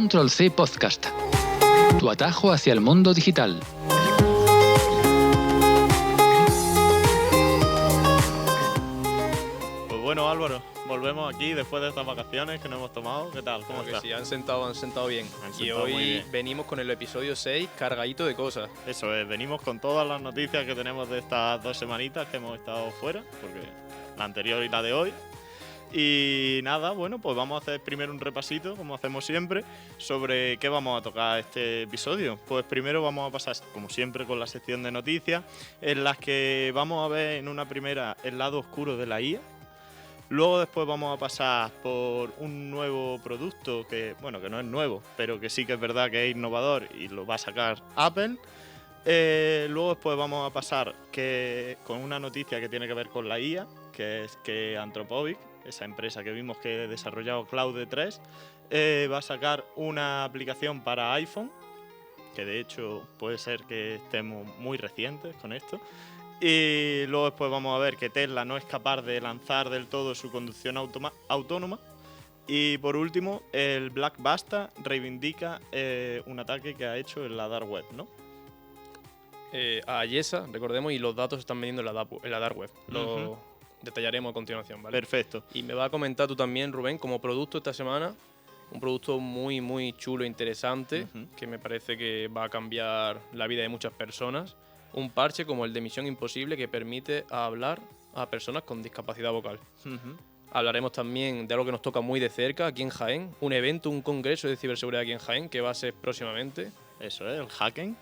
Control C Podcast, tu atajo hacia el mundo digital. Pues bueno, Álvaro, volvemos aquí después de estas vacaciones que nos hemos tomado. ¿Qué tal? ¿Cómo estás? Sí, han sentado bien. Han Y sentado muy hoy bien. venimos con el episodio 6 cargadito de cosas. Eso es, venimos con todas las noticias que tenemos de estas 2 semanitas que hemos estado fuera, porque la anterior y la de hoy. Y nada, bueno, pues vamos a hacer primero un repasito, como hacemos siempre, sobre qué vamos a tocar este episodio. Pues primero vamos a pasar, como siempre, con la sección de noticias, en las que vamos a ver en una primera el lado oscuro de la IA. Luego después vamos a pasar por un nuevo producto que, bueno, que no es nuevo, pero que sí que es verdad que es innovador y lo va a sacar Apple. Luego después vamos a pasar con una noticia que tiene que ver con la IA, que es que Anthropic, esa empresa que vimos que ha desarrollado Claude 3, va a sacar una aplicación para iPhone, que de hecho puede ser que estemos muy recientes con esto. Y luego después vamos a ver que Tesla no es capaz de lanzar del todo su conducción autónoma. Y por último, el Blockbuster reivindica un ataque que ha hecho en la Dark Web, ¿no? A Yesa, recordemos, y los datos se están vendiendo en la Dark Web. Lo detallaremos a continuación, ¿vale? Perfecto. Y me va a comentar tú también, Rubén, como producto esta semana, un producto muy, muy chulo e interesante, que me parece que va a cambiar la vida de muchas personas. Un parche como el de Misión Imposible que permite hablar a personas con discapacidad vocal. Hablaremos también de algo que nos toca muy de cerca aquí en Jaén, un evento, un congreso de ciberseguridad aquí en Jaén que va a ser próximamente. Eso es, el hacking.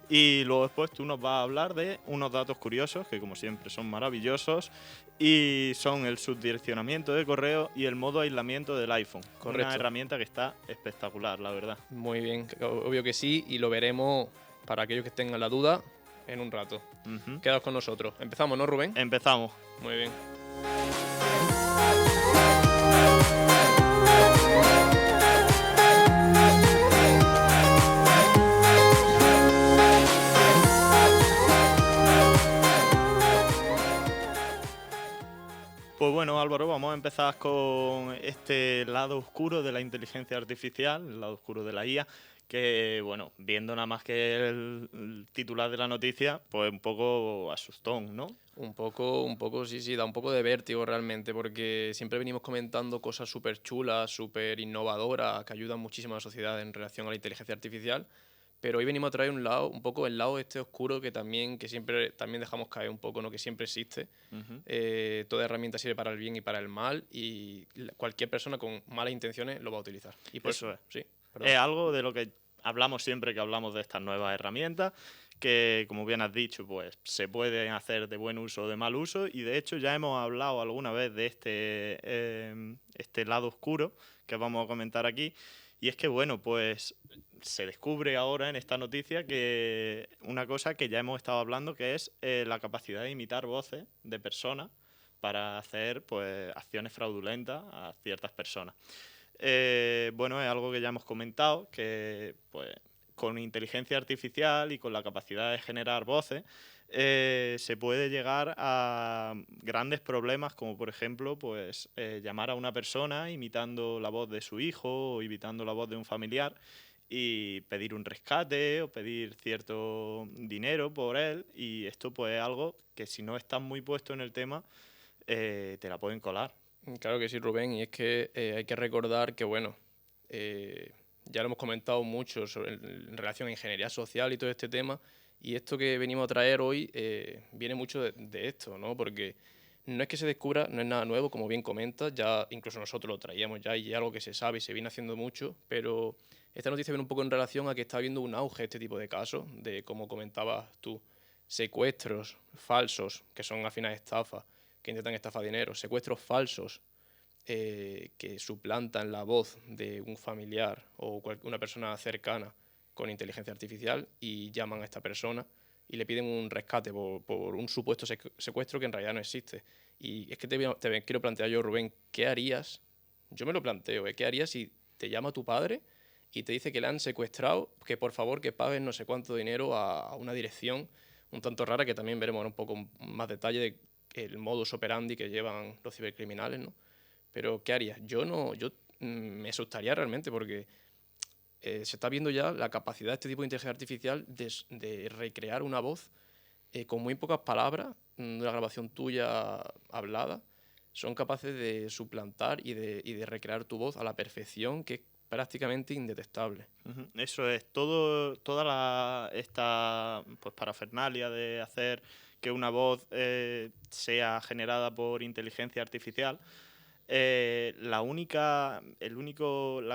Y luego después tú nos vas a hablar de unos datos curiosos que como siempre son maravillosos y son el subdireccionamiento de correo y el modo aislamiento del iPhone. Correcto. Una herramienta que está espectacular, la verdad. Muy bien, obvio que sí, y lo veremos para aquellos que tengan la duda en un rato. Quedaos con nosotros. Empezamos, ¿no, Rubén? Empezamos. Muy bien. Pues bueno, Álvaro, vamos a empezar con este lado oscuro de la inteligencia artificial, el lado oscuro de la IA, que, bueno, viendo nada más que el titular de la noticia, pues un poco asustón, ¿no? Un poco, sí, da un poco de vértigo realmente, porque siempre venimos comentando cosas súper chulas, súper innovadoras, que ayudan muchísimo a la sociedad en relación a la inteligencia artificial, pero hoy venimos a traer un poco el lado este oscuro que siempre también dejamos caer un poco, ¿no? Que siempre existe. Toda herramienta sirve para el bien y para el mal, y cualquier persona con malas intenciones lo va a utilizar. Y por Eso es. Sí, perdón. Es algo de lo que hablamos siempre que hablamos de estas nuevas herramientas, que como bien has dicho, pues se pueden hacer de buen uso o de mal uso, y de hecho ya hemos hablado alguna vez de este lado oscuro que vamos a comentar aquí, y es que bueno, pues se descubre ahora en esta noticia que una cosa que ya hemos estado hablando, que es la capacidad de imitar voces de personas para hacer pues acciones fraudulentas a ciertas personas. Bueno, es algo que ya hemos comentado, que pues con inteligencia artificial y con la capacidad de generar voces se puede llegar a grandes problemas, como por ejemplo pues llamar a una persona imitando la voz de su hijo o imitando la voz de un familiar y pedir un rescate o pedir cierto dinero por él, y esto pues es algo que si no estás muy puesto en el tema te la pueden colar. Claro que sí, Rubén, y es que hay que recordar que, bueno, ya lo hemos comentado mucho en relación a ingeniería social y todo este tema, y esto que venimos a traer hoy viene mucho de esto, ¿no? Porque no es que se descubra, no es nada nuevo, como bien comentas, ya incluso nosotros lo traíamos ya y es algo que se sabe y se viene haciendo mucho, pero esta noticia viene un poco en relación a que está habiendo un auge de este tipo de casos, de, como comentabas tú, secuestros falsos, que son al final estafas, que intentan estafar dinero, secuestros falsos que suplantan la voz de un familiar o una persona cercana con inteligencia artificial y llaman a esta persona y le piden un rescate por un supuesto secuestro que en realidad no existe. Y es que te quiero plantear yo, Rubén, ¿qué harías? Yo me lo planteo, ¿qué harías si te llama tu padre y te dice que le han secuestrado, que por favor que pagues no sé cuánto dinero a una dirección un tanto rara, que también veremos un poco más detalle de el modus operandi que llevan los cibercriminales, ¿no? Pero ¿qué harías? Yo me asustaría realmente porque se está viendo ya la capacidad de este tipo de inteligencia artificial de recrear una voz con muy pocas palabras, una grabación tuya hablada, son capaces de suplantar y de recrear tu voz a la perfección, que es prácticamente indetectable. Ujú. Eso es, esta pues, parafernalia de hacer que una voz sea generada por inteligencia artificial, la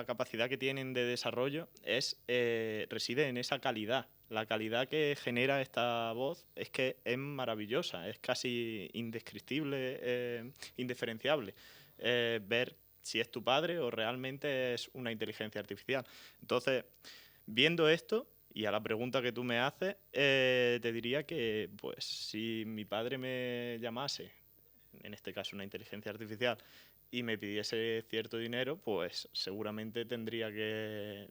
capacidad que tienen de desarrollo reside en esa calidad. La calidad que genera esta voz es que es maravillosa, es casi indescriptible, indiferenciable. Ver si es tu padre o realmente es una inteligencia artificial. Entonces, viendo esto, y a la pregunta que tú me haces, te diría que, pues, si mi padre me llamase, en este caso una inteligencia artificial, y me pidiese cierto dinero, pues seguramente tendría que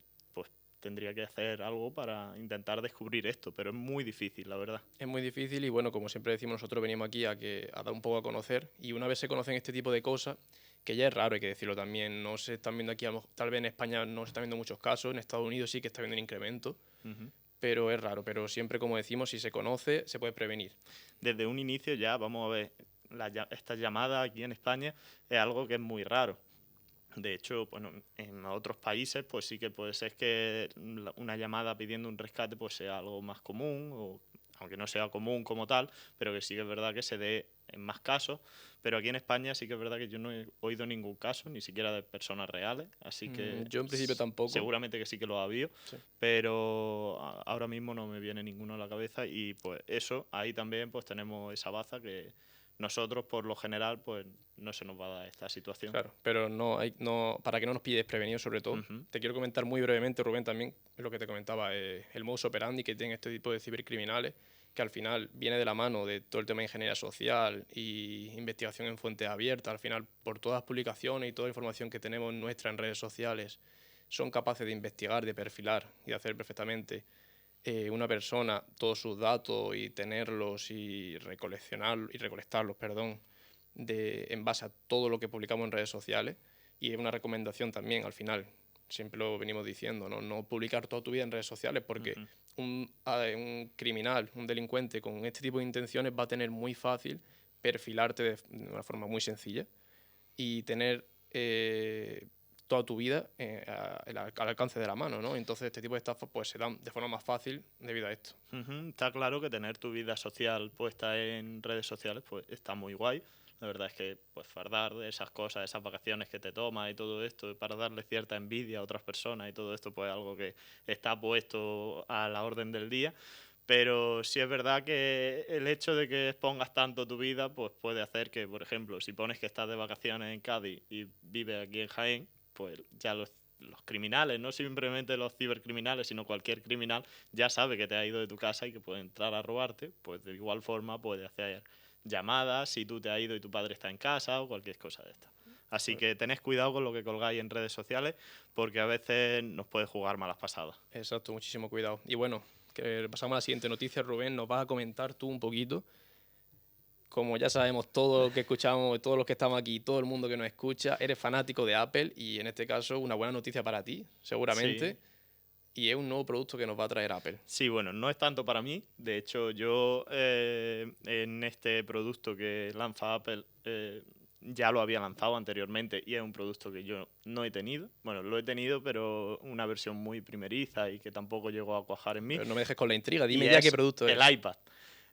hacer algo para intentar descubrir esto, pero es muy difícil, la verdad. Es muy difícil y bueno, como siempre decimos, nosotros venimos aquí a dar un poco a conocer y una vez se conocen este tipo de cosas, que ya es raro, hay que decirlo también, no se están viendo aquí, tal vez en España no se están viendo muchos casos, en Estados Unidos sí que está viendo un incremento, pero es raro, pero siempre como decimos, si se conoce, se puede prevenir. Desde un inicio ya, vamos a ver, esta llamada aquí en España es algo que es muy raro. De hecho, bueno, en otros países pues sí que puede ser que una llamada pidiendo un rescate pues sea algo más común, o aunque no sea común como tal, pero que sí que es verdad que se dé en más casos. Pero aquí en España sí que es verdad que yo no he oído ningún caso, ni siquiera de personas reales, así que Yo en principio tampoco. seguramente que sí que lo ha habido, Sí. pero ahora mismo no me viene ninguno a la cabeza y pues eso, ahí también pues tenemos esa baza que nosotros por lo general pues no se nos va a dar esta situación. Claro, pero para que no nos pilles prevenidos sobre todo. Te quiero comentar muy brevemente, Rubén, también lo que te comentaba, el modus operandi que tienen este tipo de cibercriminales, que al final viene de la mano de todo el tema de ingeniería social y investigación en fuentes abiertas. Al final, por todas las publicaciones y toda la información que tenemos nuestra en redes sociales, son capaces de investigar, de perfilar y de hacer perfectamente una persona todos sus datos y tenerlos y recolectarlos, perdón, en base a todo lo que publicamos en redes sociales. Y es una recomendación también, al final, siempre lo venimos diciendo, no publicar toda tu vida en redes sociales, porque un criminal, un delincuente con este tipo de intenciones va a tener muy fácil perfilarte de una forma muy sencilla y tener toda tu vida al alcance de la mano, ¿no? Entonces este tipo de estafas pues se dan de forma más fácil debido a esto. Está claro que tener tu vida social puesta en redes sociales pues está muy guay. La verdad es que pues fardar de esas cosas, esas vacaciones que te tomas y todo esto para darle cierta envidia a otras personas y todo esto pues algo que está puesto a la orden del día. Pero sí es verdad que el hecho de que expongas tanto tu vida pues puede hacer que, por ejemplo, si pones que estás de vacaciones en Cádiz y vives aquí en Jaén, pues ya los criminales, no simplemente los cibercriminales, sino cualquier criminal, ya sabe que te ha ido de tu casa y que puede entrar a robarte, pues de igual forma puede hacer llamadas si tú te has ido y tu padre está en casa o cualquier cosa de esta. Así que tened cuidado con lo que colgáis en redes sociales porque a veces nos puede jugar malas pasadas. Exacto, muchísimo cuidado. Y bueno, que pasamos a la siguiente noticia, Rubén, nos vas a comentar tú un poquito. Como ya sabemos, todo lo que escuchamos, todos los que estamos aquí, todo el mundo que nos escucha, eres fanático de Apple y en este caso una buena noticia para ti, seguramente. Sí. Y es un nuevo producto que nos va a traer Apple. Sí, bueno, no es tanto para mí. De hecho, yo en este producto que lanza Apple ya lo había lanzado anteriormente y es un producto que yo no he tenido. Bueno, lo he tenido, pero una versión muy primeriza y que tampoco llegó a cuajar en mí. Pero no me dejes con la intriga, dime Y ya es qué producto es. el iPad.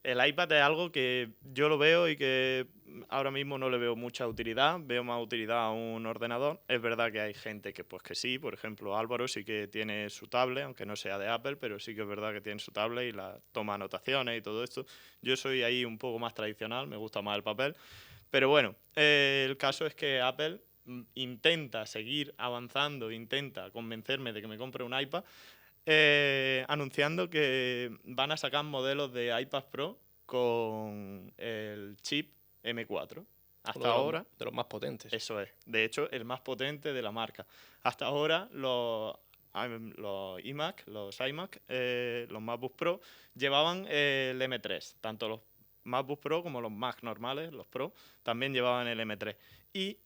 El iPad es algo que yo lo veo y que ahora mismo no le veo mucha utilidad, veo más utilidad a un ordenador. Es verdad que hay gente que pues que sí, por ejemplo Álvaro sí que tiene su tablet, aunque no sea de Apple, pero sí que es verdad que tiene su tablet y la toma anotaciones y todo esto. Yo soy ahí un poco más tradicional, me gusta más el papel. Pero bueno, el caso es que Apple intenta seguir avanzando, intenta convencerme de que me compre un iPad, anunciando que van a sacar modelos de iPad Pro con el chip M4. Hasta ahora, de los más potentes. eso es. De hecho, el más potente de la marca. Hasta ahora, los iMac, los MacBook Pro, llevaban el M3. Tanto los MacBook Pro como los Mac normales, los Pro, también llevaban el M3. Y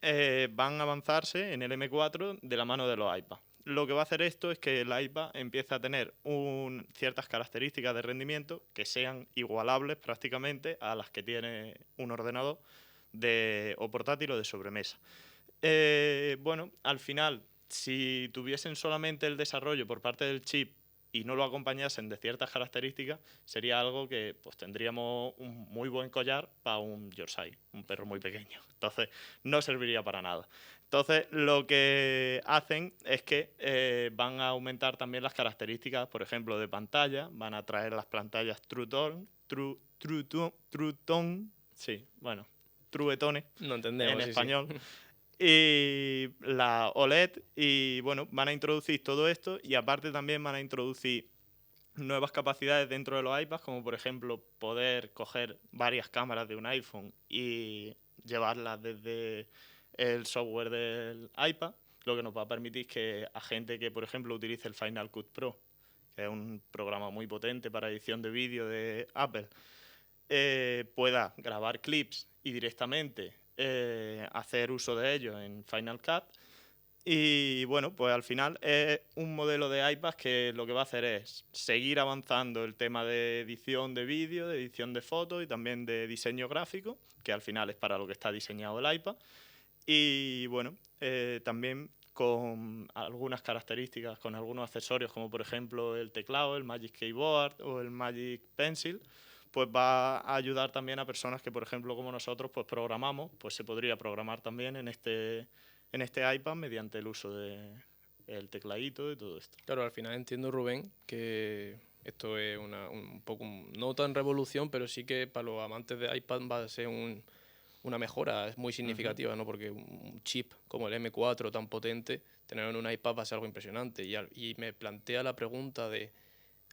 van a avanzarse en el M4 de la mano de los iPad. lo que va a hacer esto es que el iPad empiece a tener ciertas características de rendimiento que sean igualables prácticamente a las que tiene un ordenador o portátil o de sobremesa. Bueno, al final, si tuviesen solamente el desarrollo por parte del chip y no lo acompañasen de ciertas características, sería algo que pues tendríamos un muy buen collar para un Yorkshire, un perro muy pequeño. Entonces, no serviría para nada. Entonces, lo que hacen es que van a aumentar también las características, por ejemplo, de pantalla. Van a traer las pantallas True Tone, sí, bueno, Truetone No entendemos, en sí, español. sí. Y la OLED, y bueno, van a introducir todo esto, y aparte también van a introducir nuevas capacidades dentro de los iPads, como por ejemplo poder coger varias cámaras de un iPhone y llevarlas desde el software del iPad, lo que nos va a permitir que a gente que por ejemplo utilice el Final Cut Pro, que es un programa muy potente para edición de vídeo de Apple, pueda grabar clips y directamente hacer uso de ellos en Final Cut. Y bueno, pues al final es un modelo de iPad que lo que va a hacer es seguir avanzando el tema de edición de vídeo, de edición de fotos y también de diseño gráfico, que al final es para lo que está diseñado el iPad. Y bueno, también con algunas características, con algunos accesorios como por ejemplo el teclado, el Magic Keyboard o el Magic Pencil, pues va a ayudar también a personas que por ejemplo como nosotros pues programamos, pues se podría programar también en este iPad mediante el uso del tecladito y todo esto. Claro, al final entiendo, Rubén, que esto es un poco, no tan revolución, pero sí que para los amantes de iPad va a ser una mejora muy significativa, ¿no? Porque un chip como el M4 tan potente, tenerlo en un iPad va a ser algo impresionante. Y me plantea la pregunta de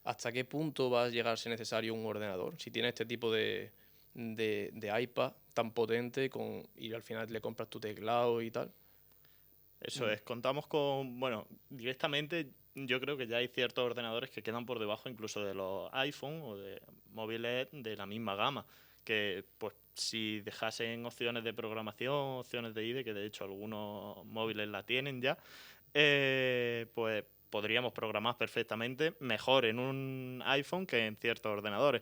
¿hasta qué punto va a llegar a ser necesario un ordenador? Si tienes este tipo de iPad tan potente y al final le compras tu teclado y tal. Eso es, contamos con, bueno, directamente yo creo que ya hay ciertos ordenadores que quedan por debajo incluso de los iPhone o de móviles de la misma gama, que pues si dejasen opciones de programación, opciones de IDE, que de hecho algunos móviles la tienen ya, pues podríamos programar perfectamente mejor en un iPhone que en ciertos ordenadores.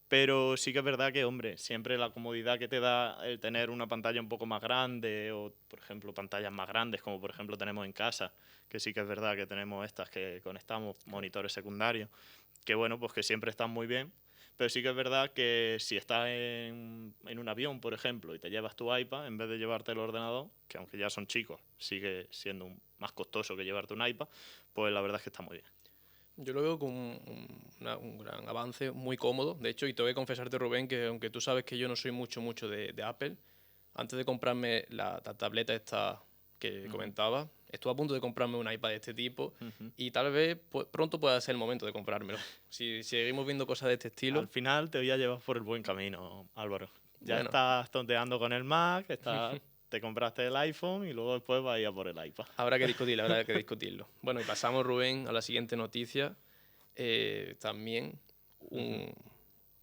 Pero sí que es verdad que, hombre, siempre la comodidad que te da el tener una pantalla un poco más grande o, por ejemplo, pantallas más grandes, como por ejemplo tenemos en casa, que sí que es verdad que tenemos estas que conectamos, monitores secundarios, que bueno, pues que siempre están muy bien. Pero sí que es verdad que si estás en un avión, por ejemplo, y te llevas tu iPad, en vez de llevarte el ordenador, que aunque ya son chicos, sigue siendo más costoso que llevarte un iPad, pues la verdad es que está muy bien. Yo lo veo como un gran avance, muy cómodo. De hecho, y te voy a confesarte, Rubén, que aunque tú sabes que yo no soy mucho de Apple, antes de comprarme la tableta esta que comentaba, estuve a punto de comprarme un iPad de este tipo y tal vez pronto pueda ser el momento de comprármelo. Si seguimos viendo cosas de este estilo. Al final te voy a llevar por el buen camino, Álvaro. Ya Bueno. estás tonteando con el Mac, te compraste el iPhone y luego después vas a ir a por el iPad. Habrá que discutirlo. Bueno, y pasamos, Rubén, a la siguiente noticia. También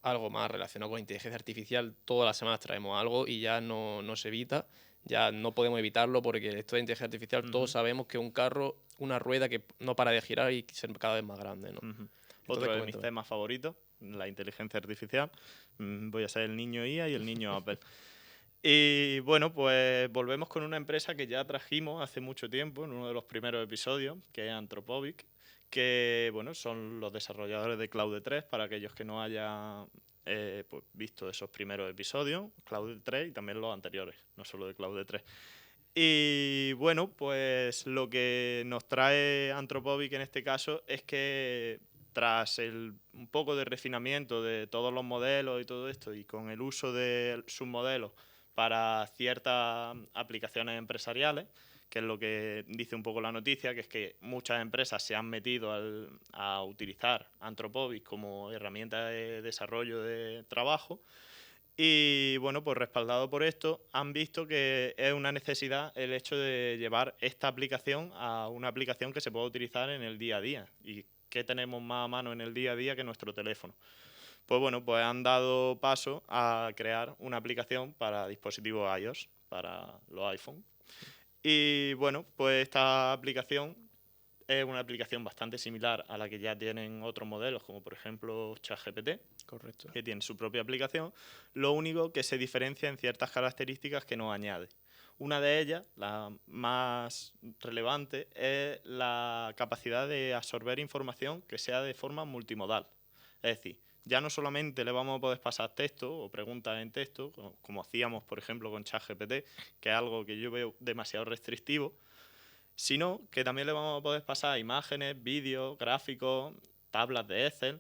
algo más relacionado con inteligencia artificial. Todas las semanas traemos algo y ya no se evita. Ya no podemos evitarlo porque esto de inteligencia artificial todos sabemos que un carro, una rueda que no para de girar y ser cada vez más grande, ¿no? Otro de mis coméntame. temas favoritos, la inteligencia artificial. Voy a ser el niño IA y el niño Apple. Y bueno, pues volvemos con una empresa que ya trajimos hace mucho tiempo, en uno de los primeros episodios, que es Anthropic, que bueno, son los desarrolladores de Claude 3, para aquellos que no hayan pues, visto esos primeros episodios, Claude 3 y también los anteriores, no solo de Claude 3. Y bueno, pues lo que nos trae Anthropic en este caso es que tras un poco de refinamiento de todos los modelos y todo esto, y con el uso de sus modelos para ciertas aplicaciones empresariales, que es lo que dice un poco la noticia, que es que muchas empresas se han metido a utilizar Anthropic como herramienta de desarrollo de trabajo. Y bueno, pues respaldado por esto, han visto que es una necesidad el hecho de llevar esta aplicación a una aplicación que se pueda utilizar en el día a día. ¿Y qué tenemos más a mano en el día a día que nuestro teléfono? Pues bueno, pues han dado paso a crear una aplicación para dispositivos iOS, para los iPhone. Y bueno, pues esta aplicación es una aplicación bastante similar a la que ya tienen otros modelos, como por ejemplo ChatGPT, Correcto. que tiene su propia aplicación. Lo único que se diferencia en ciertas características que nos añade. Una de ellas, la más relevante, es la capacidad de absorber información que sea de forma multimodal. Es decir, ya no solamente le vamos a poder pasar texto o preguntas en texto, como hacíamos, por ejemplo, con ChatGPT, que es algo que yo veo demasiado restrictivo, sino que también le vamos a poder pasar imágenes, vídeos, gráficos, tablas de Excel,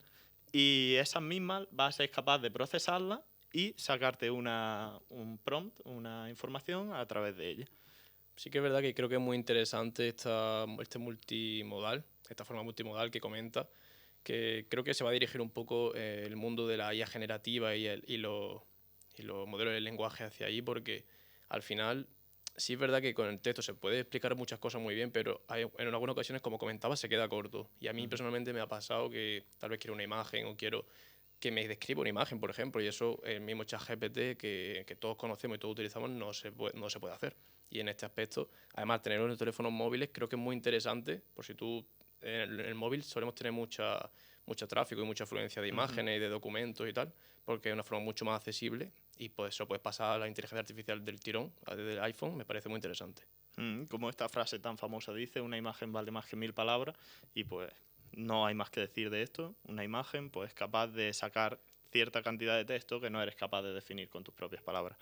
y esas mismas vas a ser capaz de procesarlas y sacarte un prompt, una información a través de ella. Sí que es verdad que creo que es muy interesante este multimodal, esta forma multimodal que comenta, que creo que se va a dirigir un poco el mundo de la IA generativa y los modelos de lenguaje hacia ahí, porque al final sí es verdad que con el texto se puede explicar muchas cosas muy bien, pero en algunas ocasiones, como comentaba, se queda corto. Y a mí personalmente me ha pasado que tal vez quiero una imagen o quiero que me describa una imagen, por ejemplo, y eso el mismo ChatGPT que todos conocemos y todos utilizamos no se puede hacer. Y en este aspecto, además, tenerlo en los teléfonos móviles creo que es muy interesante, por si tú en el móvil solemos tener mucho tráfico y mucha afluencia de imágenes y de documentos y tal, porque es una forma mucho más accesible y pues eso puedes pasar a la inteligencia artificial del tirón, desde el iPhone, me parece muy interesante. Como esta frase tan famosa dice, una imagen vale más que 1000 palabras, y pues no hay más que decir de esto. Una imagen pues capaz de sacar cierta cantidad de texto que no eres capaz de definir con tus propias palabras.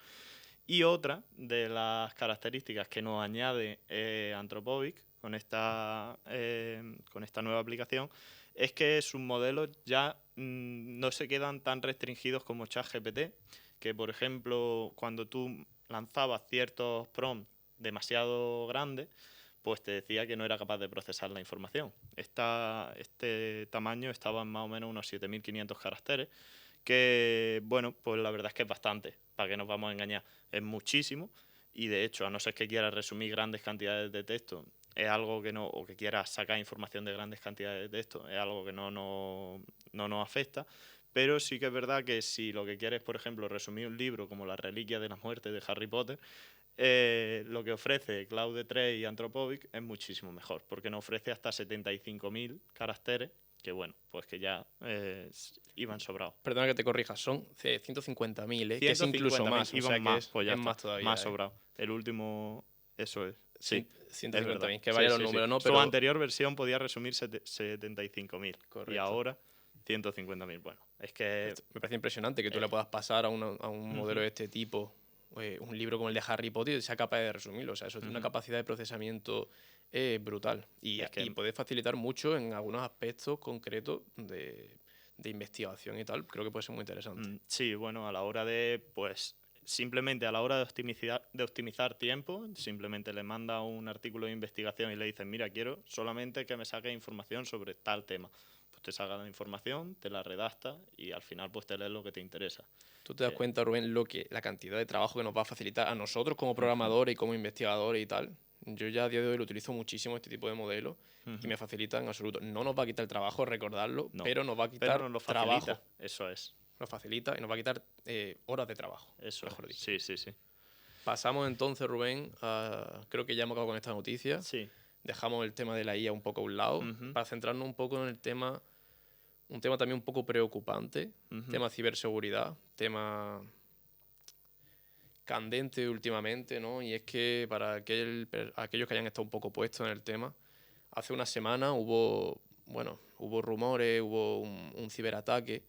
Y otra de las características que nos añade Anthropovic con esta nueva aplicación es que sus modelos ya no se quedan tan restringidos como ChatGPT, que por ejemplo cuando tú lanzabas ciertos prompts demasiado grandes, pues te decía que no era capaz de procesar la información. Este tamaño estaba en más o menos unos 7500 caracteres, que, bueno, pues la verdad es que es bastante, para que nos vamos a engañar, es muchísimo, y de hecho, a no ser que quieras resumir grandes cantidades de texto, es algo que no, o que quieras sacar información de grandes cantidades de texto, es algo que no nos afecta, pero sí que es verdad que si lo que quieres, por ejemplo, resumir un libro como Las Reliquias de la Muerte de Harry Potter, lo que ofrece Claude 3 y Anthropovic es muchísimo mejor, porque nos ofrece hasta 75.000 caracteres, que bueno, pues que ya iban sobrados. Perdona que te corrija, son 150.000, que es incluso 150.000 más, o iban sea que más, pues ya es está, más todavía. más sobrado. El último, eso es, sí, es verdad. 150.000, que Sí, vaya los sí, sí. números, ¿no? Su Pero anterior versión podía resumir 75.000 y correcto. ahora 150.000. Bueno, es que Me parece impresionante que tú le puedas pasar a un modelo de este tipo un libro como el de Harry Potter y sea capaz de resumirlo. O sea, eso tiene una capacidad de procesamiento brutal y Es que- puede facilitar mucho en algunos aspectos concretos de investigación y tal. Creo que puede ser muy interesante. Sí, bueno, a la hora de, pues, simplemente a la hora de optimizar tiempo, simplemente le manda un artículo de investigación y le dices, mira, quiero solamente que me saque información sobre tal tema. Pues te saca la información, te la redacta y al final pues te lees lo que te interesa. ¿Tú te das cuenta, Rubén, la cantidad de trabajo que nos va a facilitar a nosotros como programadores y como investigadores y tal? Yo ya a día de hoy lo utilizo muchísimo este tipo de modelos y me facilita en absoluto. No nos va a quitar el trabajo recordarlo, No, pero nos va a pero quitar nos lo trabajo. facilita, eso es. Nos facilita y nos va a quitar horas de trabajo, Eso mejor es. dicho. Sí, sí, sí. Pasamos entonces, Rubén, creo que ya hemos acabado con esta noticia. Sí. Dejamos el tema de la IA un poco a un lado para centrarnos un poco en el tema, un tema también un poco preocupante, tema ciberseguridad, tema candente últimamente, ¿no? Y es que para aquellos que hayan estado un poco puestos en el tema, hace una semana hubo rumores, hubo un ciberataque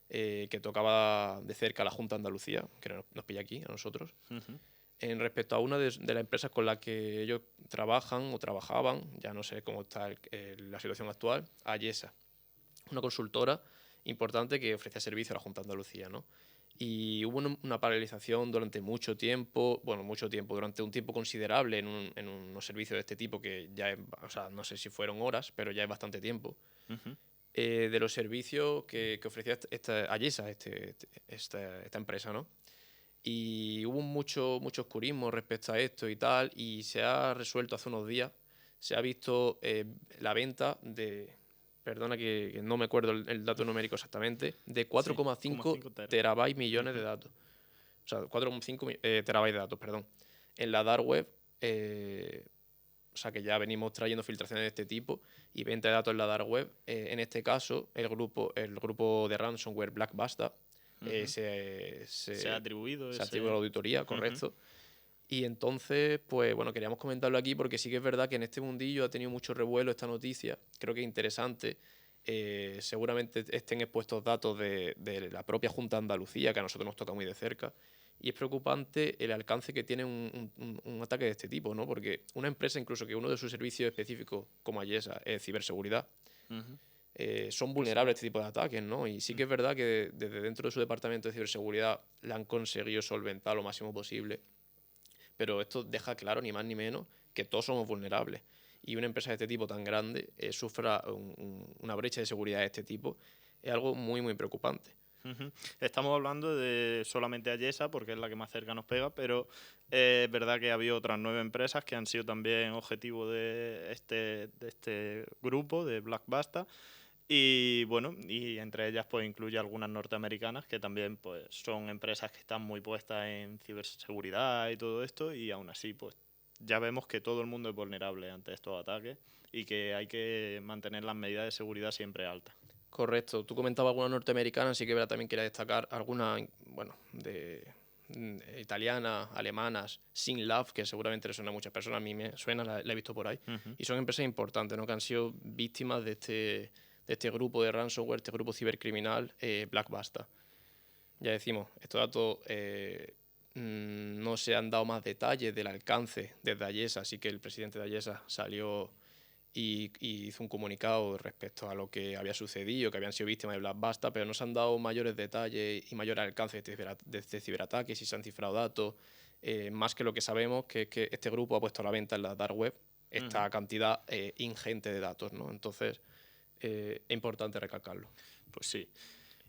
que tocaba de cerca a la Junta de Andalucía, que nos pilla aquí, a nosotros, en respecto a una de las empresas con las que ellos trabajan o trabajaban, ya no sé cómo está la situación actual, Ayesa, una consultora importante que ofrece servicio a la Junta de Andalucía, ¿no? Y hubo una paralización durante durante un tiempo considerable en unos servicios de este tipo, que ya o sea, no sé si fueron horas, pero ya es bastante tiempo, de los servicios que ofrecía esta Ayesa, esta empresa, ¿no? Y hubo mucho oscurismo respecto a esto y tal, y se ha resuelto hace unos días, se ha visto la venta de, perdona que no me acuerdo el dato numérico exactamente, de 4,5 terabytes millones de datos. O sea, 4,5 terabytes de datos, perdón. En la dark web, o sea que ya venimos trayendo filtraciones de este tipo y venta de datos en la dark web. En este caso, el grupo de ransomware Black Basta Se ha atribuido se atribuye a la auditoría, Ujú. correcto. Y entonces, pues bueno, queríamos comentarlo aquí porque sí que es verdad que en este mundillo ha tenido mucho revuelo esta noticia. Creo que es interesante. Seguramente estén expuestos datos de la propia Junta de Andalucía, que a nosotros nos toca muy de cerca. Y es preocupante el alcance que tiene un ataque de este tipo, ¿no? Porque una empresa, incluso que uno de sus servicios específicos, como Ayesa, es ciberseguridad, Ujú. son vulnerables a este tipo de ataques, ¿no? Y sí que es verdad que desde dentro de su departamento de ciberseguridad la han conseguido solventar lo máximo posible, pero esto deja claro, ni más ni menos, que todos somos vulnerables. Y una empresa de este tipo tan grande sufra una brecha de seguridad de este tipo es algo muy, muy preocupante. Ujú. Estamos hablando de solamente Ayesa, porque es la que más cerca nos pega, pero es verdad que ha habido otras 9 empresas que han sido también objetivo de este grupo, de Black Basta. Y bueno, y entre ellas pues incluye algunas norteamericanas que también pues son empresas que están muy puestas en ciberseguridad y todo esto, y aún así pues ya vemos que todo el mundo es vulnerable ante estos ataques y que hay que mantener las medidas de seguridad siempre altas. Correcto. Tú comentabas algunas norteamericanas, sí que verdad, también quería destacar algunas, bueno, italianas, alemanas, SynLab, que seguramente le suena a muchas personas, a mí me suena, la he visto por ahí. Ujú. Y son empresas importantes, ¿no? Que han sido víctimas de este grupo de ransomware, este grupo cibercriminal, Black Basta. Ya decimos, estos datos no se han dado más detalles del alcance desde Ayesa, así que el presidente de Ayesa salió y hizo un comunicado respecto a lo que había sucedido, que habían sido víctimas de Black Basta, pero no se han dado mayores detalles y mayor alcance de este ciberataque, si se han cifrado datos, más que lo que sabemos, que es que este grupo ha puesto a la venta en la dark web esta Ujú. cantidad ingente de datos, ¿no? Entonces, es importante recalcarlo. Pues sí.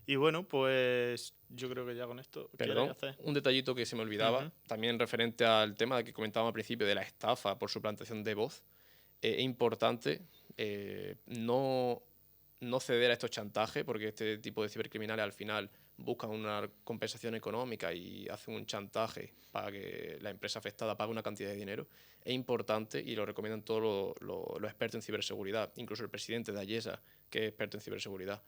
Y bueno, pues yo creo que ya con esto, ¿quieres Perdón, hacer? un detallito que se me olvidaba, Ujú. también referente al tema que comentábamos al principio de la estafa por suplantación de voz. Es importante no ceder a estos chantajes, porque este tipo de cibercriminales al final buscan una compensación económica y hacen un chantaje para que la empresa afectada pague una cantidad de dinero. Es importante, y lo recomiendan todos los expertos en ciberseguridad, incluso el presidente de Ayesa, que es experto en ciberseguridad,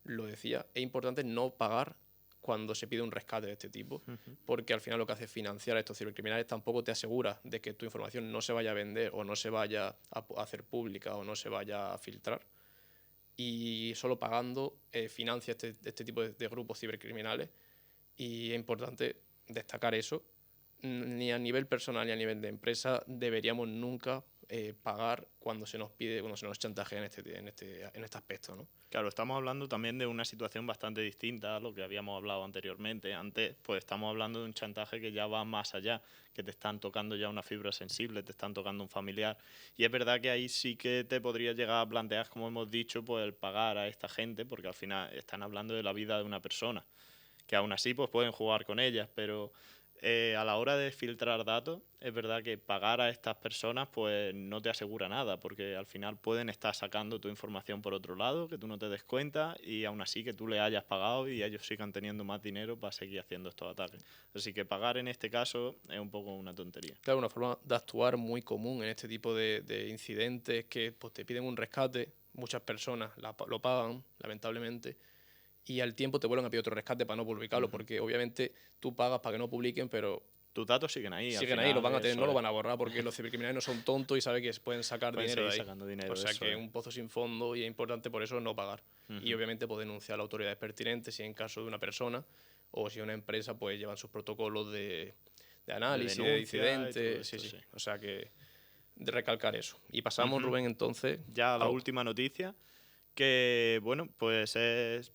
lo decía, es importante no pagar cuando se pide un rescate de este tipo, porque al final lo que hace es financiar a estos cibercriminales, tampoco te asegura de que tu información no se vaya a vender o no se vaya a hacer pública o no se vaya a filtrar. Y solo pagando financia este tipo de grupos cibercriminales. Y es importante destacar eso. Ni a nivel personal ni a nivel de empresa deberíamos nunca pagar cuando se nos pide, cuando se nos chantajea en este aspecto, ¿no? Claro, estamos hablando también de una situación bastante distinta a lo que habíamos hablado anteriormente. Antes, pues estamos hablando de un chantaje que ya va más allá, que te están tocando ya una fibra sensible, te están tocando un familiar. Y es verdad que ahí sí que te podría llegar a plantear, como hemos dicho, pues el pagar a esta gente, porque al final están hablando de la vida de una persona, que aún así pues pueden jugar con ellas, pero a la hora de filtrar datos, es verdad que pagar a estas personas pues no te asegura nada, porque al final pueden estar sacando tu información por otro lado, que tú no te des cuenta y aún así que tú le hayas pagado y ellos sigan teniendo más dinero para seguir haciendo estos ataques. Así que pagar en este caso es un poco una tontería. Claro, una forma de actuar muy común en este tipo de incidentes que pues, te piden un rescate, muchas personas lo pagan, lamentablemente, y al tiempo te vuelven a pedir otro rescate para no publicarlo, Ujú. porque obviamente tú pagas para que no publiquen, pero Tus datos siguen ahí, al siguen ahí, los final van a tener, no eso lo es. van a borrar porque los cibercriminales no son tontos y saben que pueden sacar Pueden dinero seguir de ahí. sacando O dinero, sea eso que es es. un pozo sin fondo y es importante por eso no pagar. Y Ujú. obviamente pues denunciar a las autoridades pertinentes si en caso de una persona o si una empresa pues llevan sus protocolos de De análisis, de denuncia y todo incidentes, sí, esto, sí. sí. O sea que de recalcar eso. Y pasamos, Ujú. Rubén, entonces Ya a la última noticia, que bueno, pues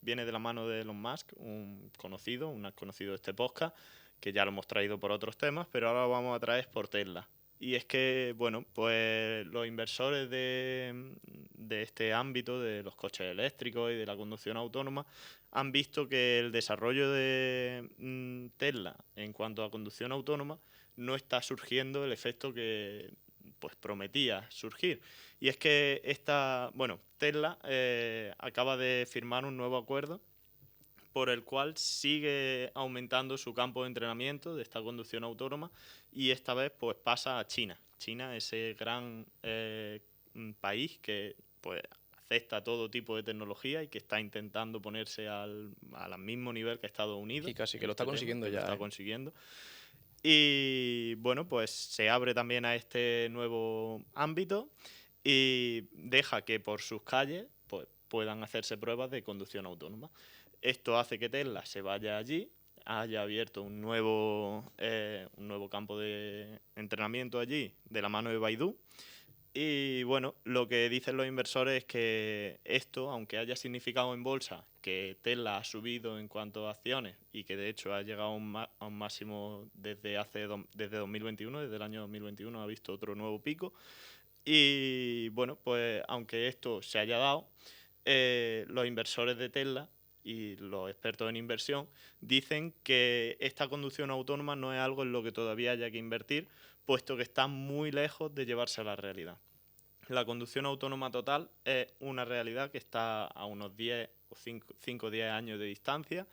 viene de la mano de Elon Musk, un conocido de este podcast, que ya lo hemos traído por otros temas, pero ahora lo vamos a traer por Tesla. Y es que, bueno, pues los inversores de este ámbito, de los coches eléctricos y de la conducción autónoma, han visto que el desarrollo de Tesla en cuanto a conducción autónoma no está surgiendo el efecto que pues prometía surgir. Y es que Tesla acaba de firmar un nuevo acuerdo por el cual sigue aumentando su campo de entrenamiento de esta conducción autónoma y esta vez pues pasa a China. China, ese gran país que pues acepta todo tipo de tecnología y que está intentando ponerse al mismo nivel que Estados Unidos. Y casi que en lo está este tema, consiguiendo que lo ya, está ¿eh? consiguiendo. Y bueno, pues se abre también a este nuevo ámbito y deja que por sus calles pues, puedan hacerse pruebas de conducción autónoma. Esto hace que Tesla se vaya allí, haya abierto un nuevo campo de entrenamiento allí de la mano de Baidu. Y bueno, lo que dicen los inversores es que esto, aunque haya significado en bolsa que Tesla ha subido en cuanto a acciones y que de hecho ha llegado a un máximo desde 2021, desde el año 2021 ha visto otro nuevo pico. Y bueno, pues aunque esto se haya dado, los inversores de Tesla y los expertos en inversión dicen que esta conducción autónoma no es algo en lo que todavía haya que invertir, puesto que está muy lejos de llevarse a la realidad. La conducción autónoma total es una realidad que está a unos 10 o 5 o 10 años de distancia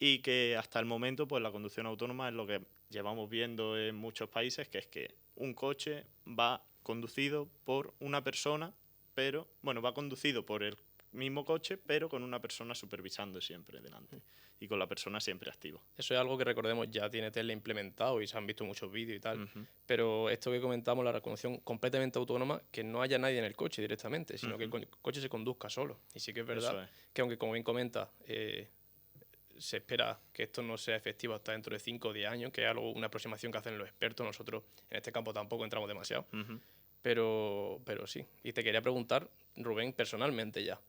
y que hasta el momento pues la conducción autónoma es lo que llevamos viendo en muchos países, que es que un coche va conducido por una persona, pero bueno, va conducido por el mismo coche, pero con una persona supervisando siempre delante y con la persona siempre activa. Eso es algo que recordemos ya tiene Tesla implementado y se han visto muchos vídeos y tal. Ujú. Pero esto que comentamos, la conducción completamente autónoma, que no haya nadie en el coche directamente, sino que el coche se conduzca solo. Y sí que es verdad Eso es. que aunque como bien comenta, se espera que esto no sea efectivo hasta dentro de 5 o 10 años, que es algo, una aproximación que hacen los expertos. Nosotros en este campo tampoco entramos demasiado. Ujú. Pero sí. Y te quería preguntar, Rubén, personalmente ya,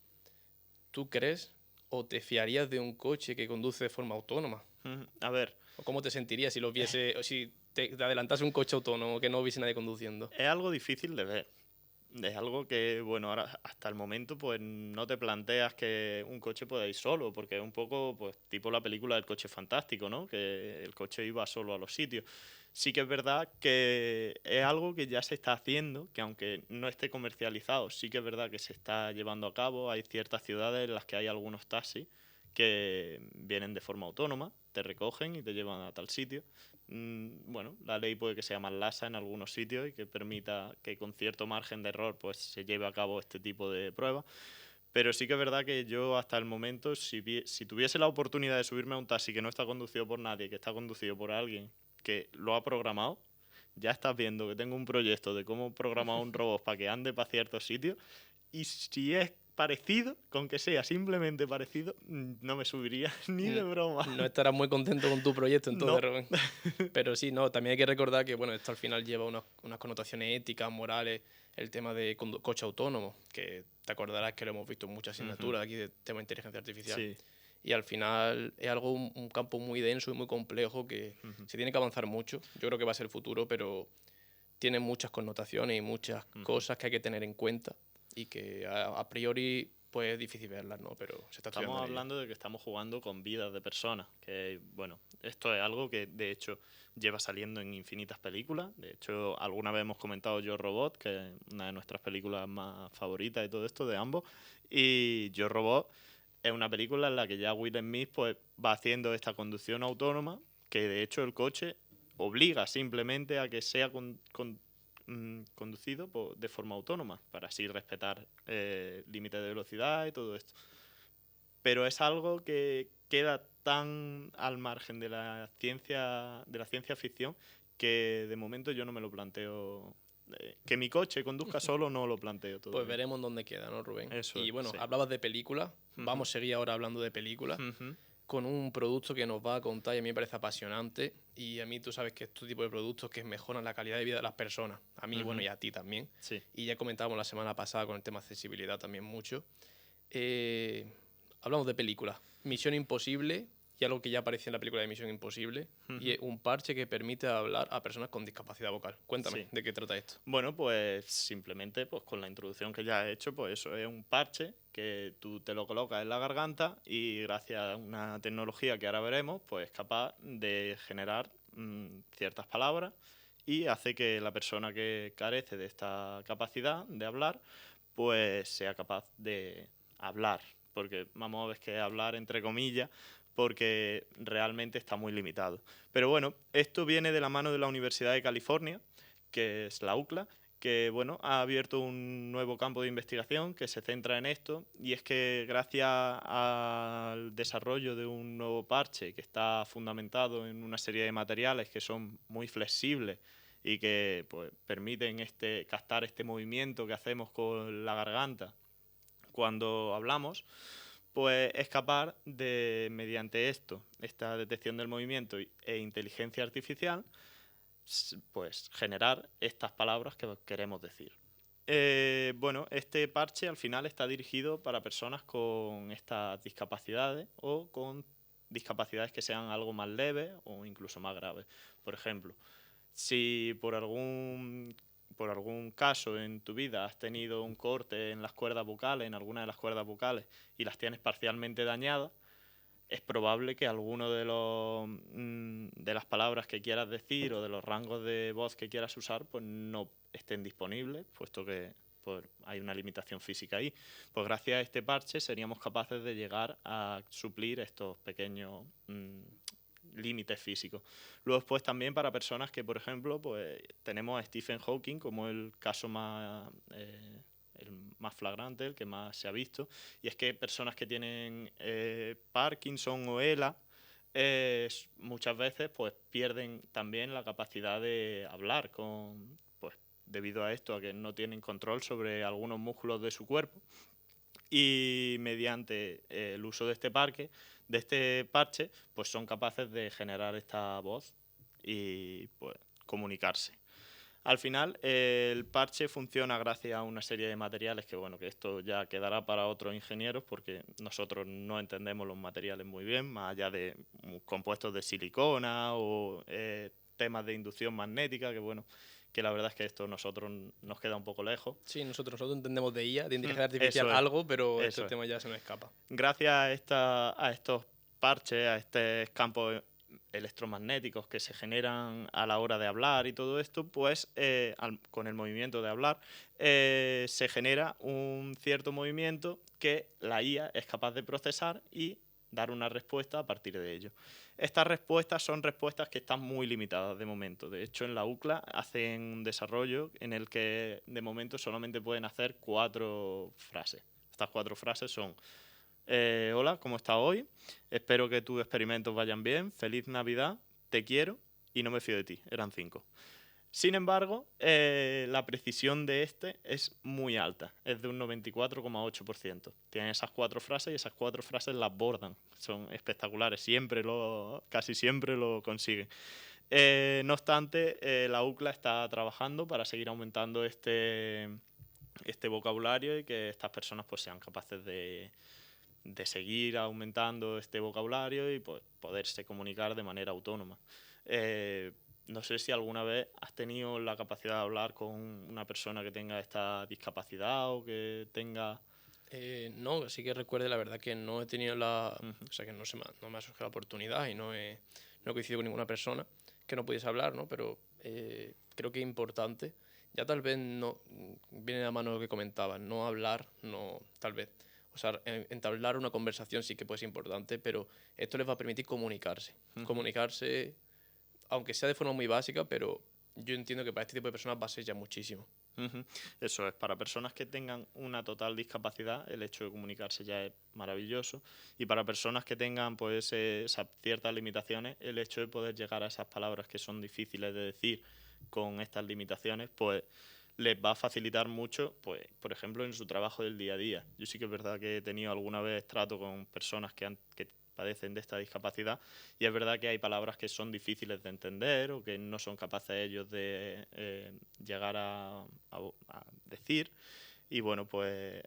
¿tú crees o te fiarías de un coche que conduce de forma autónoma? Ujú. A ver, ¿O cómo te sentirías si lo viese, o si te adelantase un coche autónomo que no hubiese nadie conduciendo? es algo difícil de ver. Es algo que, bueno, ahora hasta el momento pues no te planteas que un coche pueda ir solo, porque es un poco pues tipo la película del coche fantástico, ¿no? Que el coche iba solo a los sitios. Sí que es verdad que es algo que ya se está haciendo, que aunque no esté comercializado, sí que es verdad que se está llevando a cabo. Hay ciertas ciudades en las que hay algunos taxis que vienen de forma autónoma, te recogen y te llevan a tal sitio. Bueno, la ley puede que sea más laxa en algunos sitios y que permita que con cierto margen de error pues se lleve a cabo este tipo de pruebas. Pero sí que es verdad que yo hasta el momento, si tuviese la oportunidad de subirme a un taxi que no está conducido por nadie, que está conducido por alguien que lo ha programado, ya estás viendo que tengo un proyecto de cómo programar un robot para que ande para ciertos sitios. Y si es parecido, con que sea simplemente parecido, no me subiría ni de broma. No estarás muy contento con tu proyecto entonces, No. Rubén. Pero sí, no, también hay que recordar que bueno, esto al final lleva unas connotaciones éticas, morales, el tema de coche autónomo, que te acordarás que lo hemos visto en muchas asignaturas aquí de tema de inteligencia artificial. Sí. Y al final es algo, un campo muy denso y muy complejo que se tiene que avanzar mucho. Yo creo que va a ser el futuro, pero tiene muchas connotaciones y muchas cosas que hay que tener en cuenta y que a priori pues es difícil verlas, ¿no? Pero se está estudiando Estamos en ello. hablando de que estamos jugando con vidas de personas, que bueno, esto es algo que de hecho lleva saliendo en infinitas películas. De hecho, alguna vez hemos comentado Yo Robot, que es una de nuestras películas más favoritas y todo esto de ambos. Y Yo Robot es una película en la que ya Will Smith pues va haciendo esta conducción autónoma, que de hecho el coche obliga simplemente a que sea conducido de forma autónoma, para así respetar límites de velocidad y todo esto. Pero es algo que queda tan al margen de la ciencia ficción que de momento yo no me lo planteo. Que mi coche conduzca solo no lo planteo Pues todavía. veremos dónde queda, ¿no, Rubén? Eso Y es, bueno, sí. hablabas de películas, vamos a seguir ahora hablando de películas, con un producto que nos va a contar y a mí me parece apasionante. Y a mí tú sabes que este tipo de productos que mejoran la calidad de vida de las personas, a mí, bueno, y a ti también. Sí. Y ya comentábamos la semana pasada con el tema accesibilidad también mucho. Hablamos de películas. Misión Imposible, y algo que ya aparecía en la película de Misión Imposible, y es un parche que permite hablar a personas con discapacidad vocal. Cuéntame, Sí. ¿de qué trata esto? Bueno, pues simplemente pues con la introducción que ya he hecho, pues eso es un parche que tú te lo colocas en la garganta y gracias a una tecnología que ahora veremos, pues es capaz de generar ciertas palabras y hace que la persona que carece de esta capacidad de hablar, pues sea capaz de hablar. Porque vamos a ver que hablar entre comillas, porque realmente está muy limitado. Pero bueno, esto viene de la mano de la Universidad de California, que es la UCLA, que bueno, ha abierto un nuevo campo de investigación que se centra en esto, y es que gracias al desarrollo de un nuevo parche que está fundamentado en una serie de materiales que son muy flexibles y que pues, permiten captar este movimiento que hacemos con la garganta cuando hablamos, pues es capaz de, mediante esta detección del movimiento e inteligencia artificial, pues generar estas palabras que queremos decir. Bueno, este parche al final está dirigido para personas con estas discapacidades o con discapacidades que sean algo más leves o incluso más graves. Por ejemplo, si por algún caso en tu vida has tenido un corte en las cuerdas vocales, en alguna de las cuerdas vocales, y las tienes parcialmente dañadas, es probable que alguno de las palabras que quieras decir o de los rangos de voz que quieras usar pues no estén disponibles, puesto que pues, hay una limitación física ahí. Pues gracias a este parche seríamos capaces de llegar a suplir estos pequeños límites físicos. Luego después también para personas que, por ejemplo, pues tenemos a Stephen Hawking como el caso el más flagrante, el que más se ha visto, y es que personas que tienen Parkinson o ELA muchas veces pues pierden también la capacidad de hablar pues debido a esto, a que no tienen control sobre algunos músculos de su cuerpo, y mediante el uso de este parche, pues son capaces de generar esta voz y pues comunicarse. Al final, el parche funciona gracias a una serie de materiales que, bueno, que esto ya quedará para otros ingenieros porque nosotros no entendemos los materiales muy bien, más allá de compuestos de silicona o temas de inducción magnética, que bueno, que la verdad es que esto a nosotros nos queda un poco lejos. Sí, nosotros entendemos de IA, de inteligencia artificial, Eso es, algo, pero eso este tema ya se nos escapa. Gracias a estos parches, a estos campos electromagnéticos que se generan a la hora de hablar y todo esto, pues con el movimiento de hablar se genera un cierto movimiento que la IA es capaz de procesar y dar una respuesta a partir de ello. Estas respuestas son respuestas que están muy limitadas de momento. De hecho, en la UCLA hacen un desarrollo en el que de momento solamente pueden hacer 4 frases. Estas 4 frases son: hola, ¿cómo estás hoy? Espero que tus experimentos vayan bien. Feliz Navidad, te quiero y no me fío de ti. Eran 5. Sin embargo, la precisión de es muy alta, es de un 94,8%. Tienen esas 4 frases y esas 4 frases las bordan. Son espectaculares, casi siempre lo consiguen. No obstante, la UCLA está trabajando para seguir aumentando este vocabulario y que estas personas pues, sean capaces de seguir aumentando este vocabulario y pues, poderse comunicar de manera autónoma. No sé si alguna vez has tenido la capacidad de hablar con una persona que tenga esta discapacidad o que tenga... No, sí que recuerde, la verdad que no he tenido o sea, que no me ha surgido la oportunidad y no he coincidido con ninguna persona que no pudiese hablar, ¿no? Pero creo que es importante. Ya tal vez no viene de la mano lo que comentabas, no hablar, no, tal vez. O sea, entablar una conversación sí que puede ser importante, pero esto les va a permitir comunicarse. Comunicarse, aunque sea de forma muy básica, pero yo entiendo que para este tipo de personas va a ser ya muchísimo. Eso es, para personas que tengan una total discapacidad, el hecho de comunicarse ya es maravilloso, y para personas que tengan pues esas ciertas limitaciones, el hecho de poder llegar a esas palabras que son difíciles de decir con estas limitaciones, pues les va a facilitar mucho, pues, por ejemplo, en su trabajo del día a día. Yo sí que es verdad que he tenido alguna vez trato con personas que padecen de esta discapacidad, y es verdad que hay palabras que son difíciles de entender o que no son capaces ellos de llegar a decir, y bueno, pues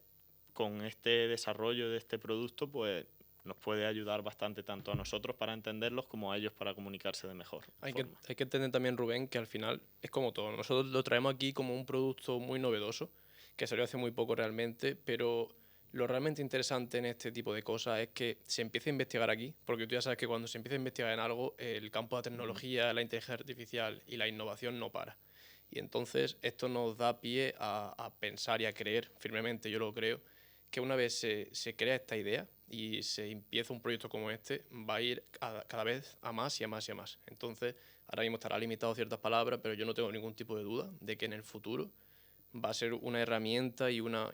con este desarrollo de este producto pues nos puede ayudar bastante tanto a nosotros para entenderlos como a ellos para comunicarse de mejor forma. Hay que entender también, Rubén, que al final es como todo. Nosotros lo traemos aquí como un producto muy novedoso, que salió hace muy poco realmente, pero lo realmente interesante en este tipo de cosas es que se empiece a investigar aquí, porque tú ya sabes que cuando se empieza a investigar en algo, el campo de la tecnología, la inteligencia artificial y la innovación no para. Y entonces esto nos da pie a pensar y a creer firmemente, yo lo creo, que una vez se crea esta idea, y se empieza un proyecto como este, va a ir cada vez a más y a más y a más. Entonces, ahora mismo estará limitado a ciertas palabras, pero yo no tengo ningún tipo de duda de que en el futuro va a ser una herramienta y una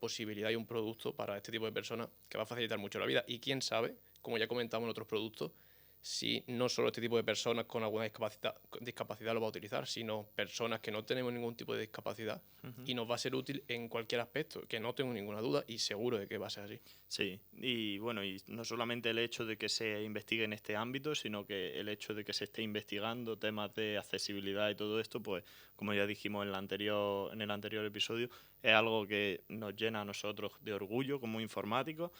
posibilidad y un producto para este tipo de personas que va a facilitar mucho la vida. Y quién sabe, como ya comentamos en otros productos, si no solo este tipo de personas con alguna discapacidad lo va a utilizar, sino personas que no tenemos ningún tipo de discapacidad y nos va a ser útil en cualquier aspecto, que no tengo ninguna duda y seguro de que va a ser así. Sí, y bueno, y no solamente el hecho de que se investigue en este ámbito, sino que el hecho de que se esté investigando temas de accesibilidad y todo esto, pues como ya dijimos en el anterior episodio, es algo que nos llena a nosotros de orgullo como informáticos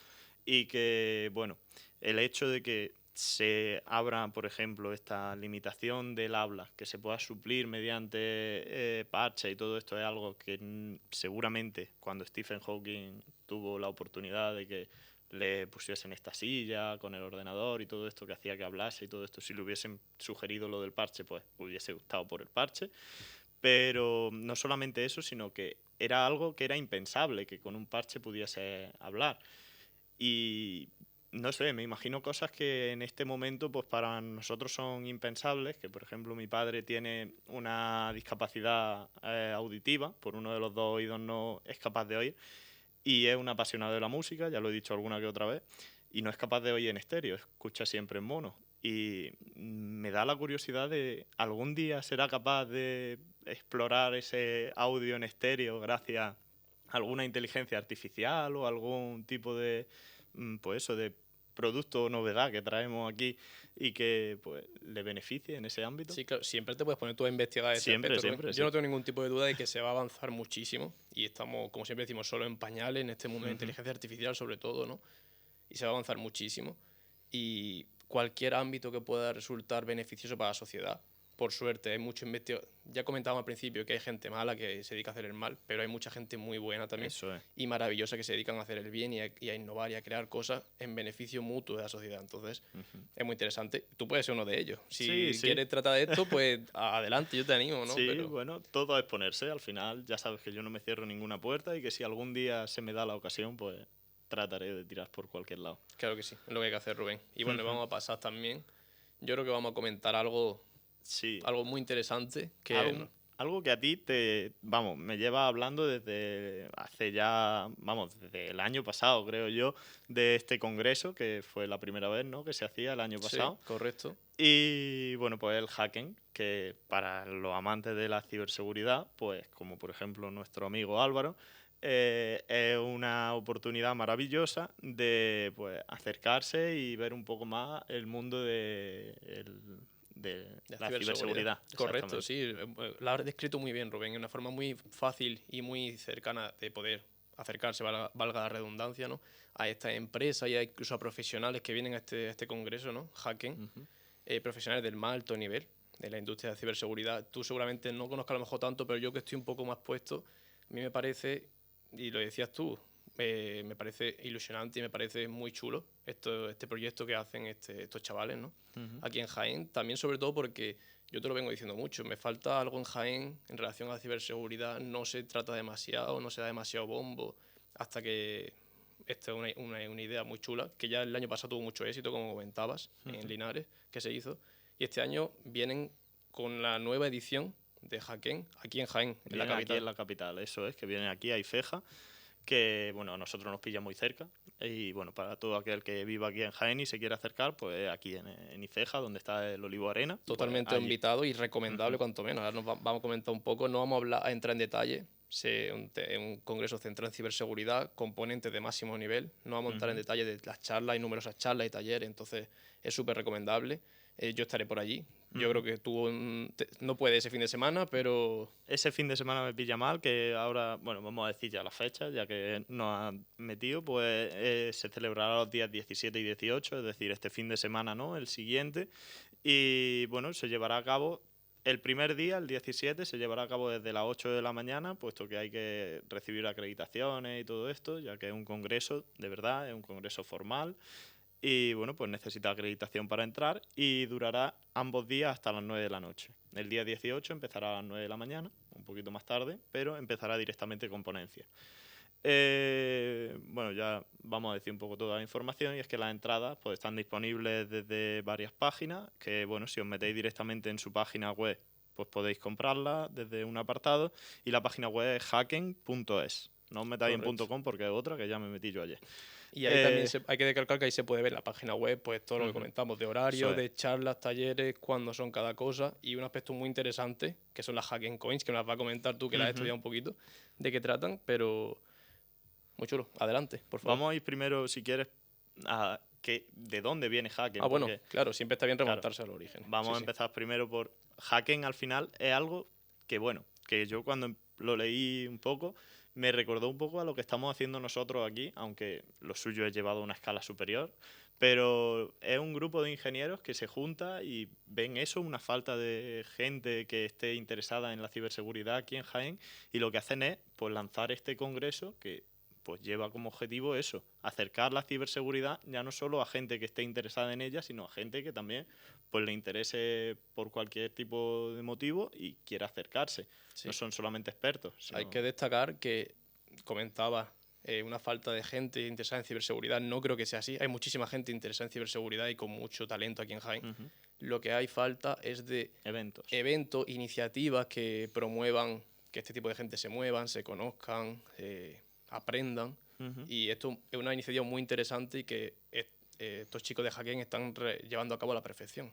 y que, bueno, el hecho de que se abra, por ejemplo, esta limitación del habla, que se pueda suplir mediante parche y todo esto es algo que seguramente cuando Stephen Hawking tuvo la oportunidad de que le pusiesen esta silla con el ordenador y todo esto que hacía que hablase y todo esto, si le hubiesen sugerido lo del parche, pues hubiese optado por el parche. Pero no solamente eso, sino que era algo que era impensable, que con un parche pudiese hablar. Y no sé, me imagino cosas que en este momento pues para nosotros son impensables, que por ejemplo mi padre tiene una discapacidad auditiva, por uno de los dos oídos no es capaz de oír, y es un apasionado de la música, ya lo he dicho alguna que otra vez, y no es capaz de oír en estéreo, escucha siempre en mono. Y me da la curiosidad de algún día será capaz de explorar ese audio en estéreo gracias a alguna inteligencia artificial o algún tipo de, pues eso, de producto o novedad que traemos aquí y que pues le beneficie en ese ámbito. Sí, claro, siempre te puedes poner tú a investigar ese Siempre, aspecto, Rubén. siempre, Yo sí. no tengo ningún tipo de duda de que se va a avanzar muchísimo y estamos, como siempre decimos, solo en pañales en este mundo de inteligencia artificial sobre todo, ¿no? Y se va a avanzar muchísimo y cualquier ámbito que pueda resultar beneficioso para la sociedad. Por suerte, hay mucho investigador. Ya comentábamos al principio que hay gente mala que se dedica a hacer el mal, pero hay mucha gente muy buena también Eso es. y maravillosa que se dedican a hacer el bien y a innovar y a crear cosas en beneficio mutuo de la sociedad. Entonces, es muy interesante. Tú puedes ser uno de ellos. Si Sí, sí. quieres tratar de esto, pues adelante, yo te animo, ¿no? Sí, Pero bueno, todo es ponerse. Al final, ya sabes que yo no me cierro ninguna puerta y que si algún día se me da la ocasión, pues trataré de tirar por cualquier lado. claro que sí, es lo que hay que hacer, Rubén. Y bueno, vamos a pasar también. Yo creo que vamos a comentar algo Sí, muy interesante que algo que a ti vamos, me lleva hablando desde hace ya, vamos, desde el año pasado, creo yo, de este congreso, que fue la primera vez, ¿no?, que se hacía el año pasado. Sí, correcto. Y bueno, pues el hacking, que para los amantes de la ciberseguridad, pues como por ejemplo nuestro amigo Álvaro, es una oportunidad maravillosa de pues acercarse y ver un poco más el mundo de la ciberseguridad. Correcto, Exactamente. sí. La has descrito muy bien, Rubén. Es una forma muy fácil y muy cercana de poder acercarse, valga la redundancia, ¿no?, a estas empresas y incluso a profesionales que vienen a este congreso, ¿no? Hacking, profesionales del más alto nivel de la industria de ciberseguridad. Tú seguramente no conozcas a lo mejor tanto, pero yo que estoy un poco más puesto, a mí me parece, y lo decías tú, me parece ilusionante y me parece muy chulo este proyecto que hacen estos chavales, ¿no? Aquí en Jaén, también sobre todo porque yo te lo vengo diciendo mucho, me falta algo en Jaén en relación a la ciberseguridad, no se trata demasiado, no se da demasiado bombo, hasta que esta es una idea muy chula, que ya el año pasado tuvo mucho éxito, como comentabas, en Linares, que se hizo, y este año vienen con la nueva edición de Hackén, aquí en Jaén, en la Vienen aquí capital. en la capital, eso es, que vienen aquí a Ifeja, que bueno, a nosotros nos pilla muy cerca. Y bueno, para todo aquel que viva aquí en Jaén y se quiera acercar, pues aquí en Ifeja, donde está el Olivo Arena. Totalmente pues allí. invitado y recomendable cuanto menos. Ahora vamos a comentar un poco, no vamos a entrar en detalle. Es un congreso centrado en ciberseguridad, componentes de máximo nivel. No vamos a entrar en detalle de las charlas, hay numerosas charlas y talleres, entonces es súper recomendable. Yo estaré por allí. Yo creo que tú no puedes ese fin de semana, pero Ese fin de semana me pilla mal, que ahora, bueno, vamos a decir ya la fecha, ya que nos han metido, pues se celebrará los días 17 y 18, es decir, este fin de semana no, el siguiente. Y bueno, se llevará a cabo el primer día, el 17, se llevará a cabo desde las 8 de la mañana, puesto que hay que recibir acreditaciones y todo esto, ya que es un congreso, de verdad, es un congreso formal. Y bueno, pues necesita acreditación para entrar y durará ambos días hasta las 9 de la noche. El día 18 empezará a las 9 de la mañana, un poquito más tarde, pero empezará directamente con ponencia. Bueno, ya vamos a decir un poco toda la información, y es que las entradas pues están disponibles desde varias páginas, que bueno, si os metéis directamente en su página web, pues podéis comprarlas desde un apartado, y la página web es hacken.es. No os metáis en Correcto. .com porque es otra que ya me metí yo ayer. Y ahí también Eh, hay que recalcar que ahí se puede ver en la página web pues todo lo que Ujú. comentamos de Eso horario, es. de charlas, talleres, cuándo son cada cosa y un aspecto muy interesante que son las Hacking Coins, que nos las va a comentar tú que las has Ujú. estudiado un poquito, de qué tratan, pero muy chulo. Adelante, por favor. Vamos a ir primero, si quieres, a de dónde viene Ah, Hacken, bueno, porque claro, siempre está bien claro, remontarse al origen. vamos Sí, a sí. empezar primero por Hacken. Al final es algo que, bueno, que yo cuando lo leí un poco, me recordó un poco a lo que estamos haciendo nosotros aquí, aunque lo suyo es llevado a una escala superior, pero es un grupo de ingenieros que se junta y ven eso, una falta de gente que esté interesada en la ciberseguridad aquí en Jaén, y lo que hacen es pues lanzar este congreso que pues lleva como objetivo eso, acercar la ciberseguridad ya no solo a gente que esté interesada en ella, sino a gente que también pues le interese por cualquier tipo de motivo y quiera acercarse. No Sí. son solamente expertos, Hay sino... que destacar que comentaba una falta de gente interesada en ciberseguridad. No creo que sea así. Hay muchísima gente interesada en ciberseguridad y con mucho talento aquí en Jaén. Ujú. Lo que hay falta es de Eventos. eventos, iniciativas que promuevan que este tipo de gente se muevan, se conozcan, aprendan. Ujú. Y esto es una iniciativa muy interesante y que estos chicos de Jaén están llevando a cabo a la perfección.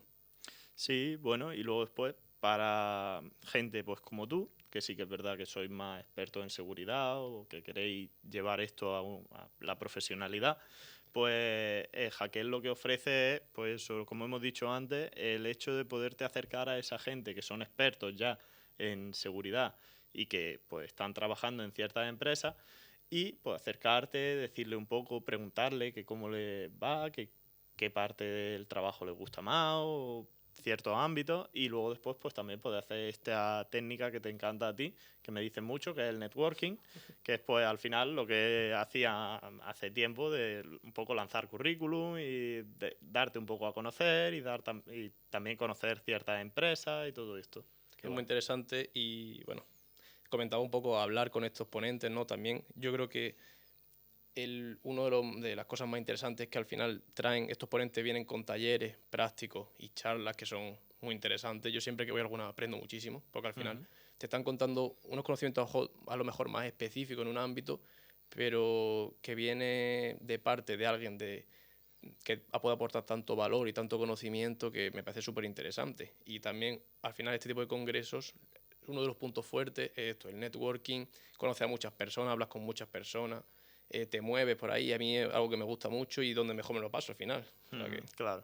Sí, bueno, y luego después para gente pues como tú, que sí que es verdad que sois más expertos en seguridad o que queréis llevar esto a la profesionalidad, pues Hackett lo que ofrece es, pues eso, como hemos dicho antes, el hecho de poderte acercar a esa gente que son expertos ya en seguridad y que pues están trabajando en ciertas empresas, y pues acercarte, decirle un poco, preguntarle que cómo le va, que qué parte del trabajo le gusta más o ciertos ámbitos, y luego después pues también puedes hacer esta técnica que te encanta a ti, que me dicen mucho, que es el networking, que es pues al final lo que hacía hace tiempo de un poco lanzar currículum y darte un poco a conocer y y también conocer ciertas empresas y todo esto. Que Es muy bueno. interesante y bueno, comentaba un poco hablar con estos ponentes, ¿no? También yo creo que uno de las cosas más interesantes es que al final traen, estos ponentes vienen con talleres prácticos y charlas que son muy interesantes. Yo siempre que voy a alguna aprendo muchísimo, porque al final Ujú. te están contando unos conocimientos a lo mejor más específicos en un ámbito, pero que viene de parte de alguien que puede aportar tanto valor y tanto conocimiento que me parece súper interesante. Y también al final este tipo de congresos, uno de los puntos fuertes es esto, el networking, conocer a muchas personas, hablas con muchas personas, te mueves por ahí, a mí es algo que me gusta mucho y donde mejor me lo paso al final. O sea que, Claro.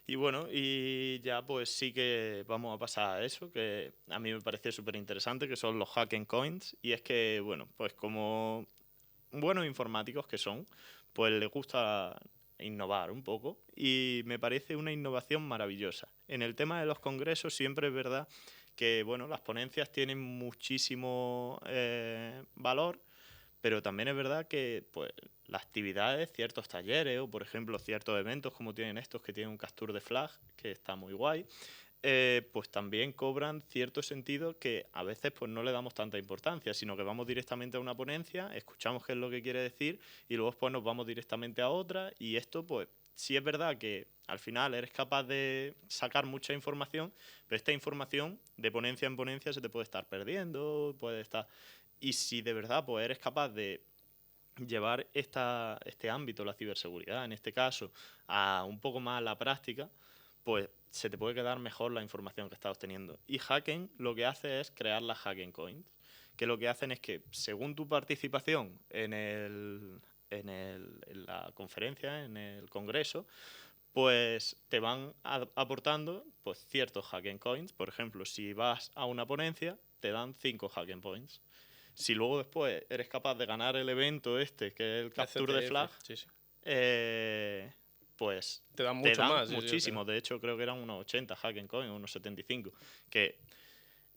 Y bueno, y ya pues sí que vamos a pasar a eso, que a mí me pareció súper interesante, que son los Hack and Coins. Y es que, bueno, pues como buenos informáticos que son, pues les gusta innovar un poco, y me parece una innovación maravillosa. En el tema de los congresos siempre es verdad que, bueno, las ponencias tienen muchísimo valor, pero también es verdad que pues, las actividades, ciertos talleres o, por ejemplo, ciertos eventos como tienen estos que tienen un capture de flag, que está muy guay, pues también cobran cierto sentido que a veces pues no le damos tanta importancia, sino que vamos directamente a una ponencia, escuchamos qué es lo que quiere decir y luego pues nos vamos directamente a otra, y esto pues sí es verdad que al final eres capaz de sacar mucha información, pero esta información de ponencia en ponencia se te puede estar perdiendo, puede estar... Y si de verdad pues eres capaz de llevar este ámbito, la ciberseguridad en este caso, a un poco más a la práctica, pues se te puede quedar mejor la información que estás obteniendo. Y Hacken lo que hace es crear las Hacken Coins, que lo que hacen es que según tu participación en la conferencia, en el congreso, pues te van aportando pues, ciertos Hacken Coins. Por ejemplo, si vas a una ponencia, te dan 5 Hacken Points. Si luego después eres capaz de ganar el evento este, que es el Capture de CTF, Flag, sí, sí. eh, pues Te dan te mucho dan más, sí, sí, al final. muchísimos. De hecho, creo que eran unos 80 Hacken Coins, unos 75. Que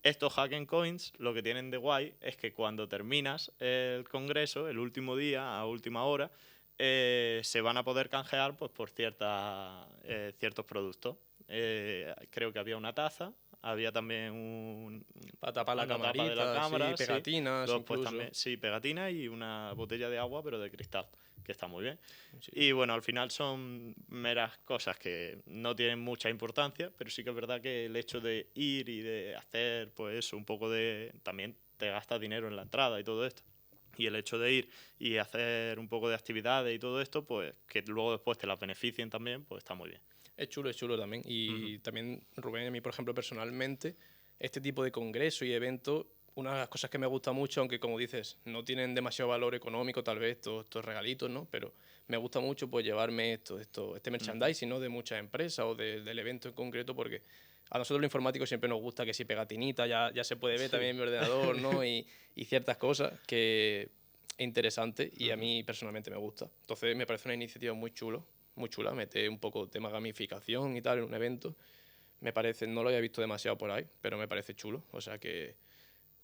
estos Hacken Coins lo que tienen de guay es que cuando terminas el congreso, el último día, a última hora, se van a poder canjear pues, por ciertos productos. Creo que había una taza, había también un... Para tapar la una tapa camarita, de la cámara, sí, sí. pegatinas Luego, pues, incluso. también, sí, pegatinas y una botella de agua, pero de cristal, que está muy bien. Sí. Y bueno, al final son meras cosas que no tienen mucha importancia, pero sí que es verdad que el hecho de ir y de hacer, pues eso, un poco de... También te gastas dinero en la entrada y todo esto. Y el hecho de ir y hacer un poco de actividades y todo esto, pues que luego después te las beneficien también, pues está muy bien. Es chulo también. Y también, Rubén, a mí, por ejemplo, personalmente, este tipo de congresos y eventos, una de las cosas que me gusta mucho, aunque como dices, no tienen demasiado valor económico, tal vez, estos regalitos, ¿no? Pero me gusta mucho pues llevarme este merchandising, ¿no? De muchas empresas o del evento en concreto, porque a nosotros los informáticos siempre nos gusta que si pegatinita, ya se puede ver también en mi ordenador, ¿no? Y ciertas cosas que es interesante y a mí personalmente me gusta. Entonces me parece una iniciativa muy chula, meter un poco tema gamificación y tal en un evento. Me parece, no lo había visto demasiado por ahí, pero me parece chulo. O sea que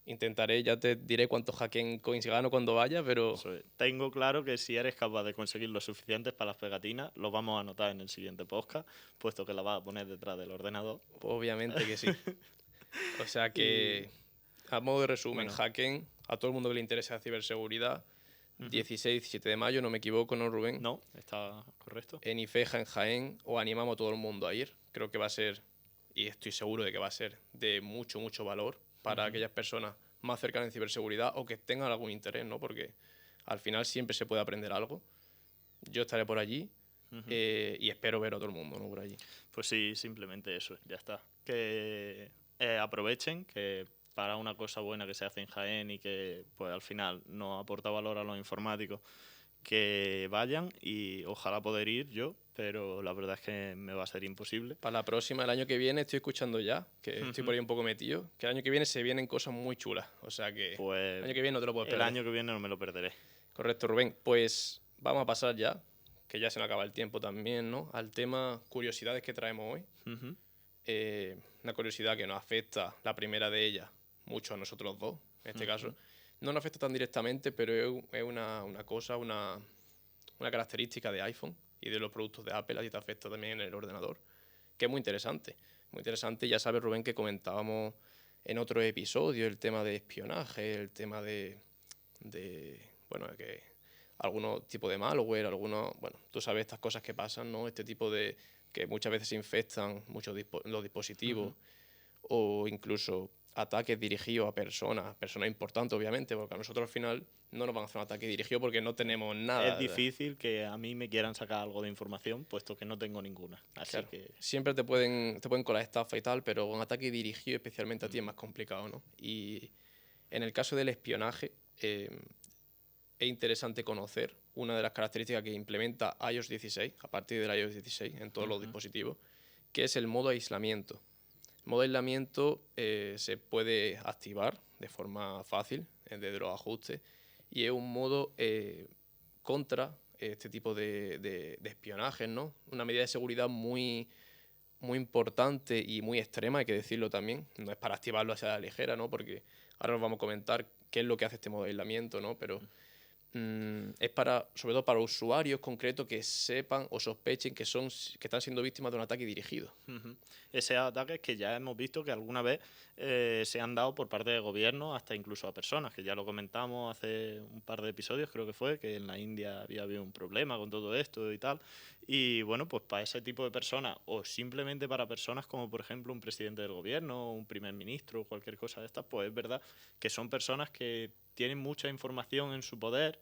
intentaré, ya te diré cuántos Hacken Coins gano cuando vaya, pero Eso es. Tengo claro que si eres capaz de conseguir lo suficientes para las pegatinas, lo vamos a anotar en el siguiente podcast, puesto que la vas a poner detrás del ordenador. obviamente que sí. O sea que, a modo de resumen, Bueno. Hacken, a todo el mundo que le interese la ciberseguridad, 16-17 de mayo, no me equivoco, ¿no, Rubén? No, está correcto. En Ifeja, en Jaén, os animamos a todo el mundo a ir. Creo que va a ser, y estoy seguro de que va a ser, de mucho valor para aquellas personas más cercanas en ciberseguridad o que tengan algún interés, ¿no? Porque al final siempre se puede aprender algo. Yo estaré por allí y espero ver a todo el mundo, ¿no? Por allí. Pues sí, simplemente eso, ya está. Que aprovechen, que para una cosa buena que se hace en Jaén y que pues al final nos aporta valor a los informáticos, que vayan y ojalá poder ir yo, pero la verdad es que me va a ser imposible. Para la próxima, el año que viene, estoy escuchando ya, que estoy por ahí un poco metido, que el año que viene se vienen cosas muy chulas. O sea que Pues el año que viene no te lo puedes el perder. año que viene no me lo perderé. Correcto, Rubén. Pues vamos a pasar ya, que ya se nos acaba el tiempo también, ¿no? Al tema curiosidades que traemos hoy. Una curiosidad que nos afecta, la primera de ellas, mucho a nosotros dos, en este caso. No nos afecta tan directamente, pero es una cosa, una característica de iPhone y de los productos de Apple, así te afecta también en el ordenador, que es muy interesante. Muy interesante, ya sabes, Rubén, que comentábamos en otro episodio el tema de espionaje, el tema de bueno, que algunos tipos de malware, bueno, tú sabes estas cosas que pasan, ¿no? Este tipo de que muchas veces se infectan muchos los dispositivos o incluso ataques dirigidos a personas importantes, obviamente, porque a nosotros al final no nos van a hacer un ataque dirigido porque no tenemos nada. Es difícil que a mí me quieran sacar algo de información, puesto que no tengo ninguna. Así Claro. que Siempre te pueden colar estafa y tal, pero un ataque dirigido especialmente a ti es más complicado, ¿no? Y en el caso del espionaje, es interesante conocer una de las características que implementa iOS 16, a partir del iOS 16 en todos los dispositivos, que es el modo aislamiento. El modo aislamiento se puede activar de forma fácil desde los ajustes y es un modo contra este tipo de espionaje, ¿no? Una medida de seguridad muy importante y muy extrema, hay que decirlo también. No es para activarlo hacia la ligera, ¿no? Porque ahora nos vamos a comentar qué es lo que hace este modo de aislamiento, ¿no? Pero es sobre todo para usuarios concretos que sepan o sospechen que están siendo víctimas de un ataque dirigido. Ese ataque que ya hemos visto que alguna vez se han dado por parte de gobierno, hasta incluso a personas, que ya lo comentamos hace un par de episodios, creo que fue, que en la India había habido un problema con todo esto y tal. Y bueno, pues para ese tipo de personas, o simplemente para personas como por ejemplo un presidente del gobierno, un primer ministro, cualquier cosa de estas, pues es verdad que son personas que tienen mucha información en su poder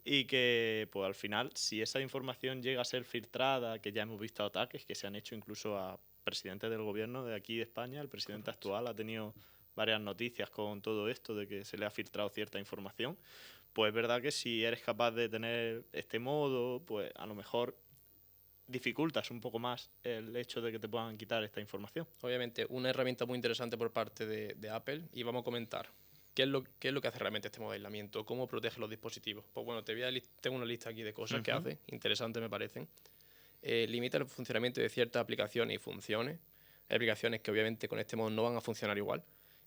y que pues al final si esa información llega a ser filtrada, que ya hemos visto ataques que se han hecho incluso a presidentes del gobierno de aquí de España, el presidente actual ha tenido varias noticias con todo esto de que se le ha filtrado cierta información, pues es verdad que si eres capaz de tener este modo, pues a lo mejor dificultas un poco más el hecho de que te puedan quitar esta información. Obviamente, una herramienta muy interesante por parte de Apple y vamos a comentar qué es lo que hace realmente este modo de aislamiento, cómo protege los dispositivos. Pues bueno, tengo una lista aquí de cosas que hace, interesantes me parecen. Limita el funcionamiento de ciertas aplicaciones y funciones. Hay aplicaciones que obviamente con este modo no van a funcionar igual.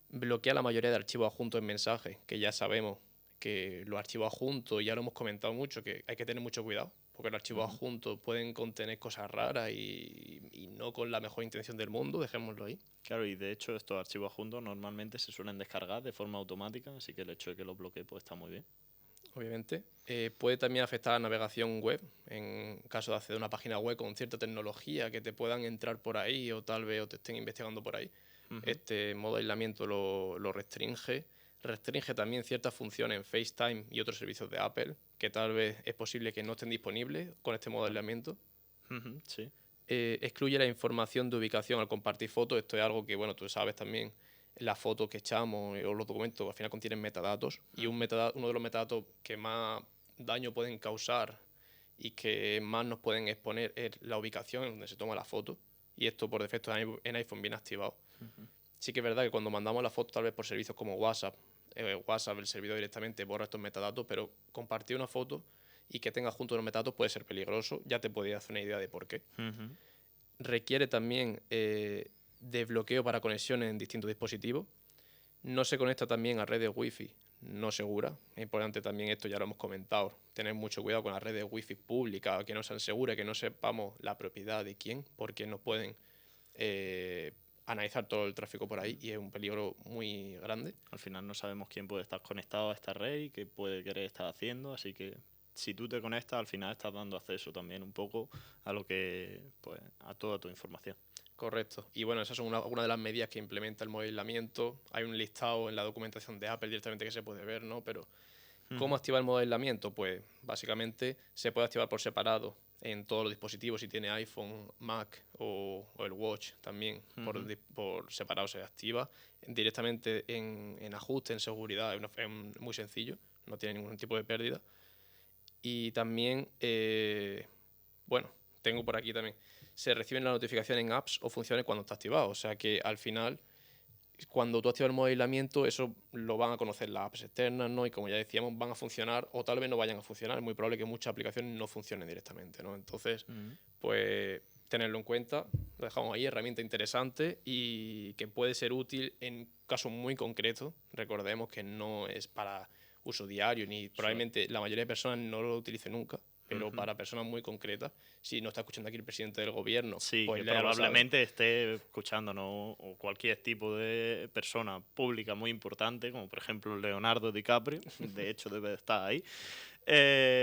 Bloquea la mayoría de archivos adjuntos en mensajes, que ya sabemos que los archivos adjuntos, ya lo hemos comentado mucho, que hay que tener mucho cuidado, porque los archivos adjuntos pueden contener cosas raras y no con la mejor intención del mundo, dejémoslo ahí. Claro, y de hecho estos archivos adjuntos normalmente se suelen descargar de forma automática, así que el hecho de que los bloquee pues está muy bien. Obviamente. Puede también afectar a la navegación web, en caso de acceder a una página web con cierta tecnología que te puedan entrar por ahí o tal vez o te estén investigando por ahí. Este modo de aislamiento lo restringe. Restringe también ciertas funciones en FaceTime y otros servicios de Apple, que tal vez es posible que no estén disponibles con este modo de aislamiento. Sí. Excluye la información de ubicación al compartir fotos. Esto es algo que, bueno, tú sabes también, las fotos que echamos o los documentos al final contienen metadatos y uno de los metadatos que más daño pueden causar y que más nos pueden exponer es la ubicación en donde se toma la foto, y esto por defecto en iPhone viene activado. Sí que es verdad que cuando mandamos la foto tal vez por servicios como WhatsApp, el servidor directamente borra estos metadatos, pero compartir una foto y que tenga junto los metadatos puede ser peligroso. Ya te podías hacer una idea de por qué. Requiere también desbloqueo para conexiones en distintos dispositivos. No se conecta también a redes Wi-Fi no segura. Es importante también, esto ya lo hemos comentado, tener mucho cuidado con las redes Wi-Fi públicas, que no sean seguras, que no sepamos la propiedad de quién, porque nos pueden analizar todo el tráfico por ahí y es un peligro muy grande. Al final no sabemos quién puede estar conectado a esta red y qué puede querer estar haciendo, así que si tú te conectas, al final estás dando acceso también un poco a lo que, pues, a toda tu información. Correcto. Y bueno, esas son algunas de las medidas que implementa el modo de aislamiento. Hay un listado en la documentación de Apple directamente que se puede ver, ¿no? Pero ¿cómo activar el modo de aislamiento? Pues básicamente se puede activar por separado en todos los dispositivos. Si tiene iPhone, Mac o el Watch también, por separado se activa. Directamente en ajuste, en seguridad, es muy sencillo, no tiene ningún tipo de pérdida. Y también, bueno, tengo por aquí también, se reciben las notificaciones en apps o funciones cuando está activado. O sea que al final, cuando tú activas el modo de aislamiento, eso lo van a conocer las apps externas, ¿no? Y como ya decíamos, van a funcionar o tal vez no vayan a funcionar. Es muy probable que muchas aplicaciones no funcionen directamente, ¿no? Entonces, pues tenerlo en cuenta. Lo dejamos ahí, herramienta interesante y que puede ser útil en casos muy concretos. Recordemos que no es para uso diario ni probablemente la mayoría de personas no lo utilice nunca. Pero para personas muy concretas, si no está escuchando aquí el presidente del gobierno, sí, pues que probablemente esté escuchándonos, o cualquier tipo de persona pública muy importante, como por ejemplo Leonardo DiCaprio, de hecho debe de estar ahí.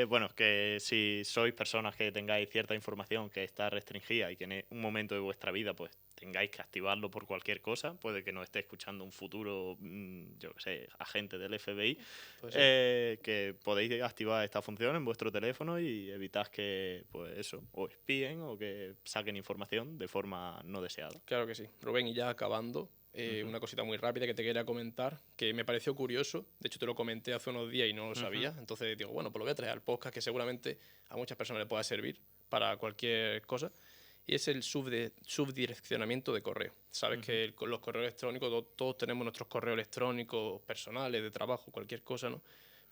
Bueno, que si sois personas que tengáis cierta información que está restringida y que en un momento de vuestra vida pues tengáis que activarlo por cualquier cosa, puede que nos esté escuchando un futuro, yo qué sé, agente del FBI, que podéis activar esta función en vuestro teléfono y evitar que, pues eso, o espíen o que saquen información de forma no deseada. Claro que sí. Rubén, y ya acabando, una cosita muy rápida que te quería comentar, que me pareció curioso, de hecho te lo comenté hace unos días y no lo sabía, entonces digo, bueno, pues lo voy a traer al podcast, que seguramente a muchas personas le pueda servir para cualquier cosa, y es el subdireccionamiento de correo. Sabes que con los correos electrónicos, todos tenemos nuestros correos electrónicos personales, de trabajo, cualquier cosa, ¿no?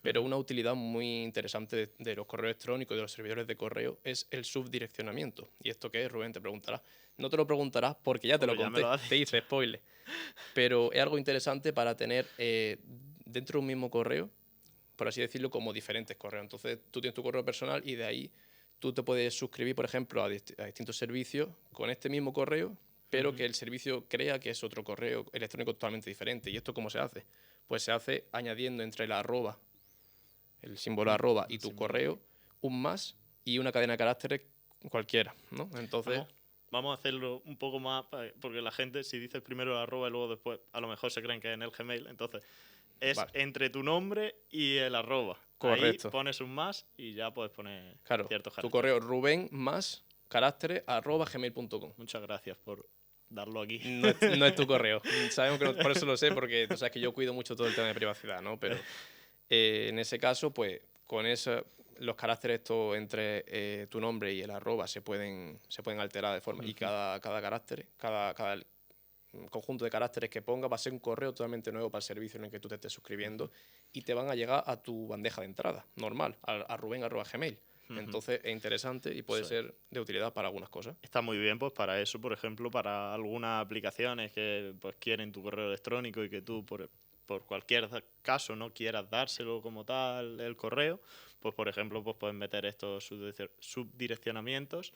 Pero una utilidad muy interesante de los correos electrónicos y de los servidores de correo es el subdireccionamiento. ¿Y esto qué es, Rubén? Te preguntarás. No te lo preguntarás porque ya te lo conté, te hice spoiler. Pero es algo interesante para tener dentro de un mismo correo, por así decirlo, como diferentes correos. Entonces tú tienes tu correo personal y de ahí tú te puedes suscribir, por ejemplo, a distintos servicios con este mismo correo, pero que el servicio crea que es otro correo electrónico totalmente diferente. ¿Y esto cómo se hace? Pues se hace añadiendo entre la arroba, el símbolo arroba y tu correo, un más y una cadena de caracteres cualquiera, ¿no? Entonces... Vamos a hacerlo un poco más, porque la gente, si dices primero el arroba y luego después, a lo mejor se creen que es en el Gmail. Entonces, es entre tu nombre y el arroba. Correcto. Ahí pones un más y ya puedes poner ciertos caracteres. Tu correo Rubén más caracteres @gmail.com. Muchas gracias por darlo aquí. No es tu correo. Sabemos que por eso lo sé, porque tú sabes que yo cuido mucho todo el tema de privacidad, ¿no? Pero en ese caso, pues con eso, los caracteres entre tu nombre y el arroba se pueden alterar de forma. Y cada carácter, cada conjunto de caracteres que ponga va a ser un correo totalmente nuevo para el servicio en el que tú te estés suscribiendo y te van a llegar a tu bandeja de entrada, normal, a Rubén@gmail. Entonces es interesante y puede ser de utilidad para algunas cosas. Está muy bien, pues para eso, por ejemplo, para algunas aplicaciones que pues quieren tu correo electrónico y que tú por cualquier caso no quieras dárselo como tal el correo, pues por ejemplo pues puedes meter estos subdireccionamientos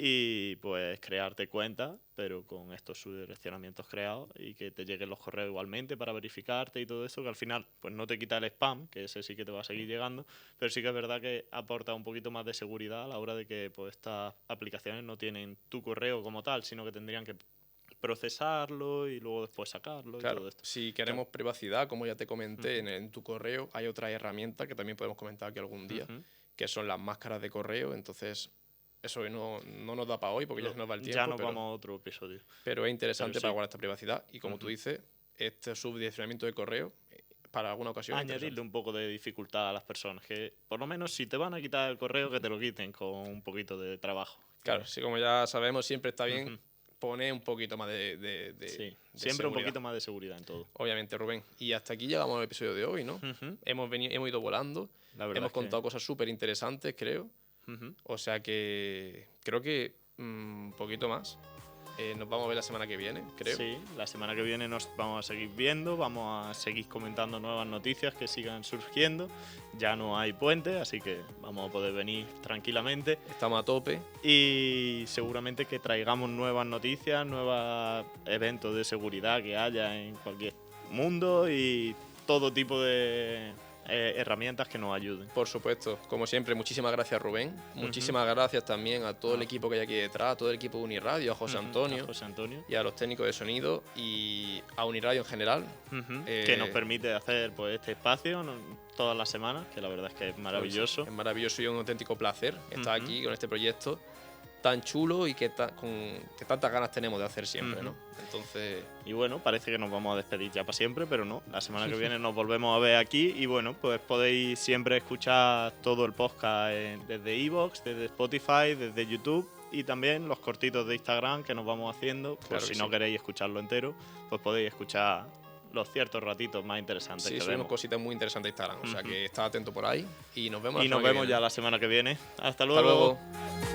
y pues crearte cuenta, pero con estos subdireccionamientos creados y que te lleguen los correos igualmente para verificarte y todo eso, que al final pues no te quita el spam, que ese sí que te va a seguir llegando, pero sí que es verdad que aporta un poquito más de seguridad a la hora de que pues estas aplicaciones no tienen tu correo como tal, sino que tendrían que procesarlo y luego después sacarlo y Claro, todo esto. si queremos privacidad, como ya te comenté en tu correo, hay otra herramienta que también podemos comentar aquí algún día, Ujú. que son las máscaras de correo. Entonces, eso hoy no nos da para hoy porque ya se nos va el tiempo. Ya nos pero, vamos a otro episodio. pero es interesante Pero sí. para guardar esta privacidad. Y como tú dices, este subdireccionamiento de correo, para alguna ocasión. es Añadirle interesante. un poco de dificultad a las personas, que por lo menos si te van a quitar el correo, que te lo quiten con un poquito de trabajo. Claro, sí, como ya sabemos, siempre está bien Ujú. poner un poquito más de Sí, de siempre un seguridad. poquito más de seguridad en todo. Obviamente, Rubén. Y hasta aquí llegamos al episodio de hoy, ¿no? Ujú. Hemos ido volando, La verdad hemos es que- contado cosas súper interesantes, creo. Ujú. O sea que creo que un poquito más. Nos vamos a ver la semana que viene, creo. Sí, la semana que viene nos vamos a seguir viendo, vamos a seguir comentando nuevas noticias que sigan surgiendo. Ya no hay puente, así que vamos a poder venir tranquilamente. Estamos a tope. Y seguramente que traigamos nuevas noticias, nuevos eventos de seguridad que haya en cualquier mundo y todo tipo de herramientas que nos ayuden. Por supuesto, como siempre, muchísimas gracias, Rubén. Muchísimas gracias también a todo el equipo que hay aquí detrás, a todo el equipo de Uniradio, a José Ujú, Antonio a José Antonio. y a los técnicos de sonido y a Uniradio en general. Ujú, Eh, que nos permite hacer pues este espacio todas las semanas, que la verdad es que es maravilloso. Es maravilloso y un auténtico placer estar Ujú. aquí con este proyecto tan chulo y que tantas ganas tenemos de hacer siempre, ¿no? Entonces, Y bueno, parece que nos vamos a despedir ya para siempre, pero no. La semana que viene nos volvemos a ver aquí y bueno, pues podéis siempre escuchar todo el podcast desde iVoox, desde Spotify, desde YouTube y también los cortitos de Instagram que nos vamos haciendo. Por Claro si que no sí. queréis escucharlo entero, pues podéis escuchar los ciertos ratitos más interesantes sí, que subimos vemos. cositas muy interesantes a Instagram, o sea que estad atento por ahí y nos vemos la Y nos semana que vemos viene. ya la semana que viene. Hasta Hasta luego. luego.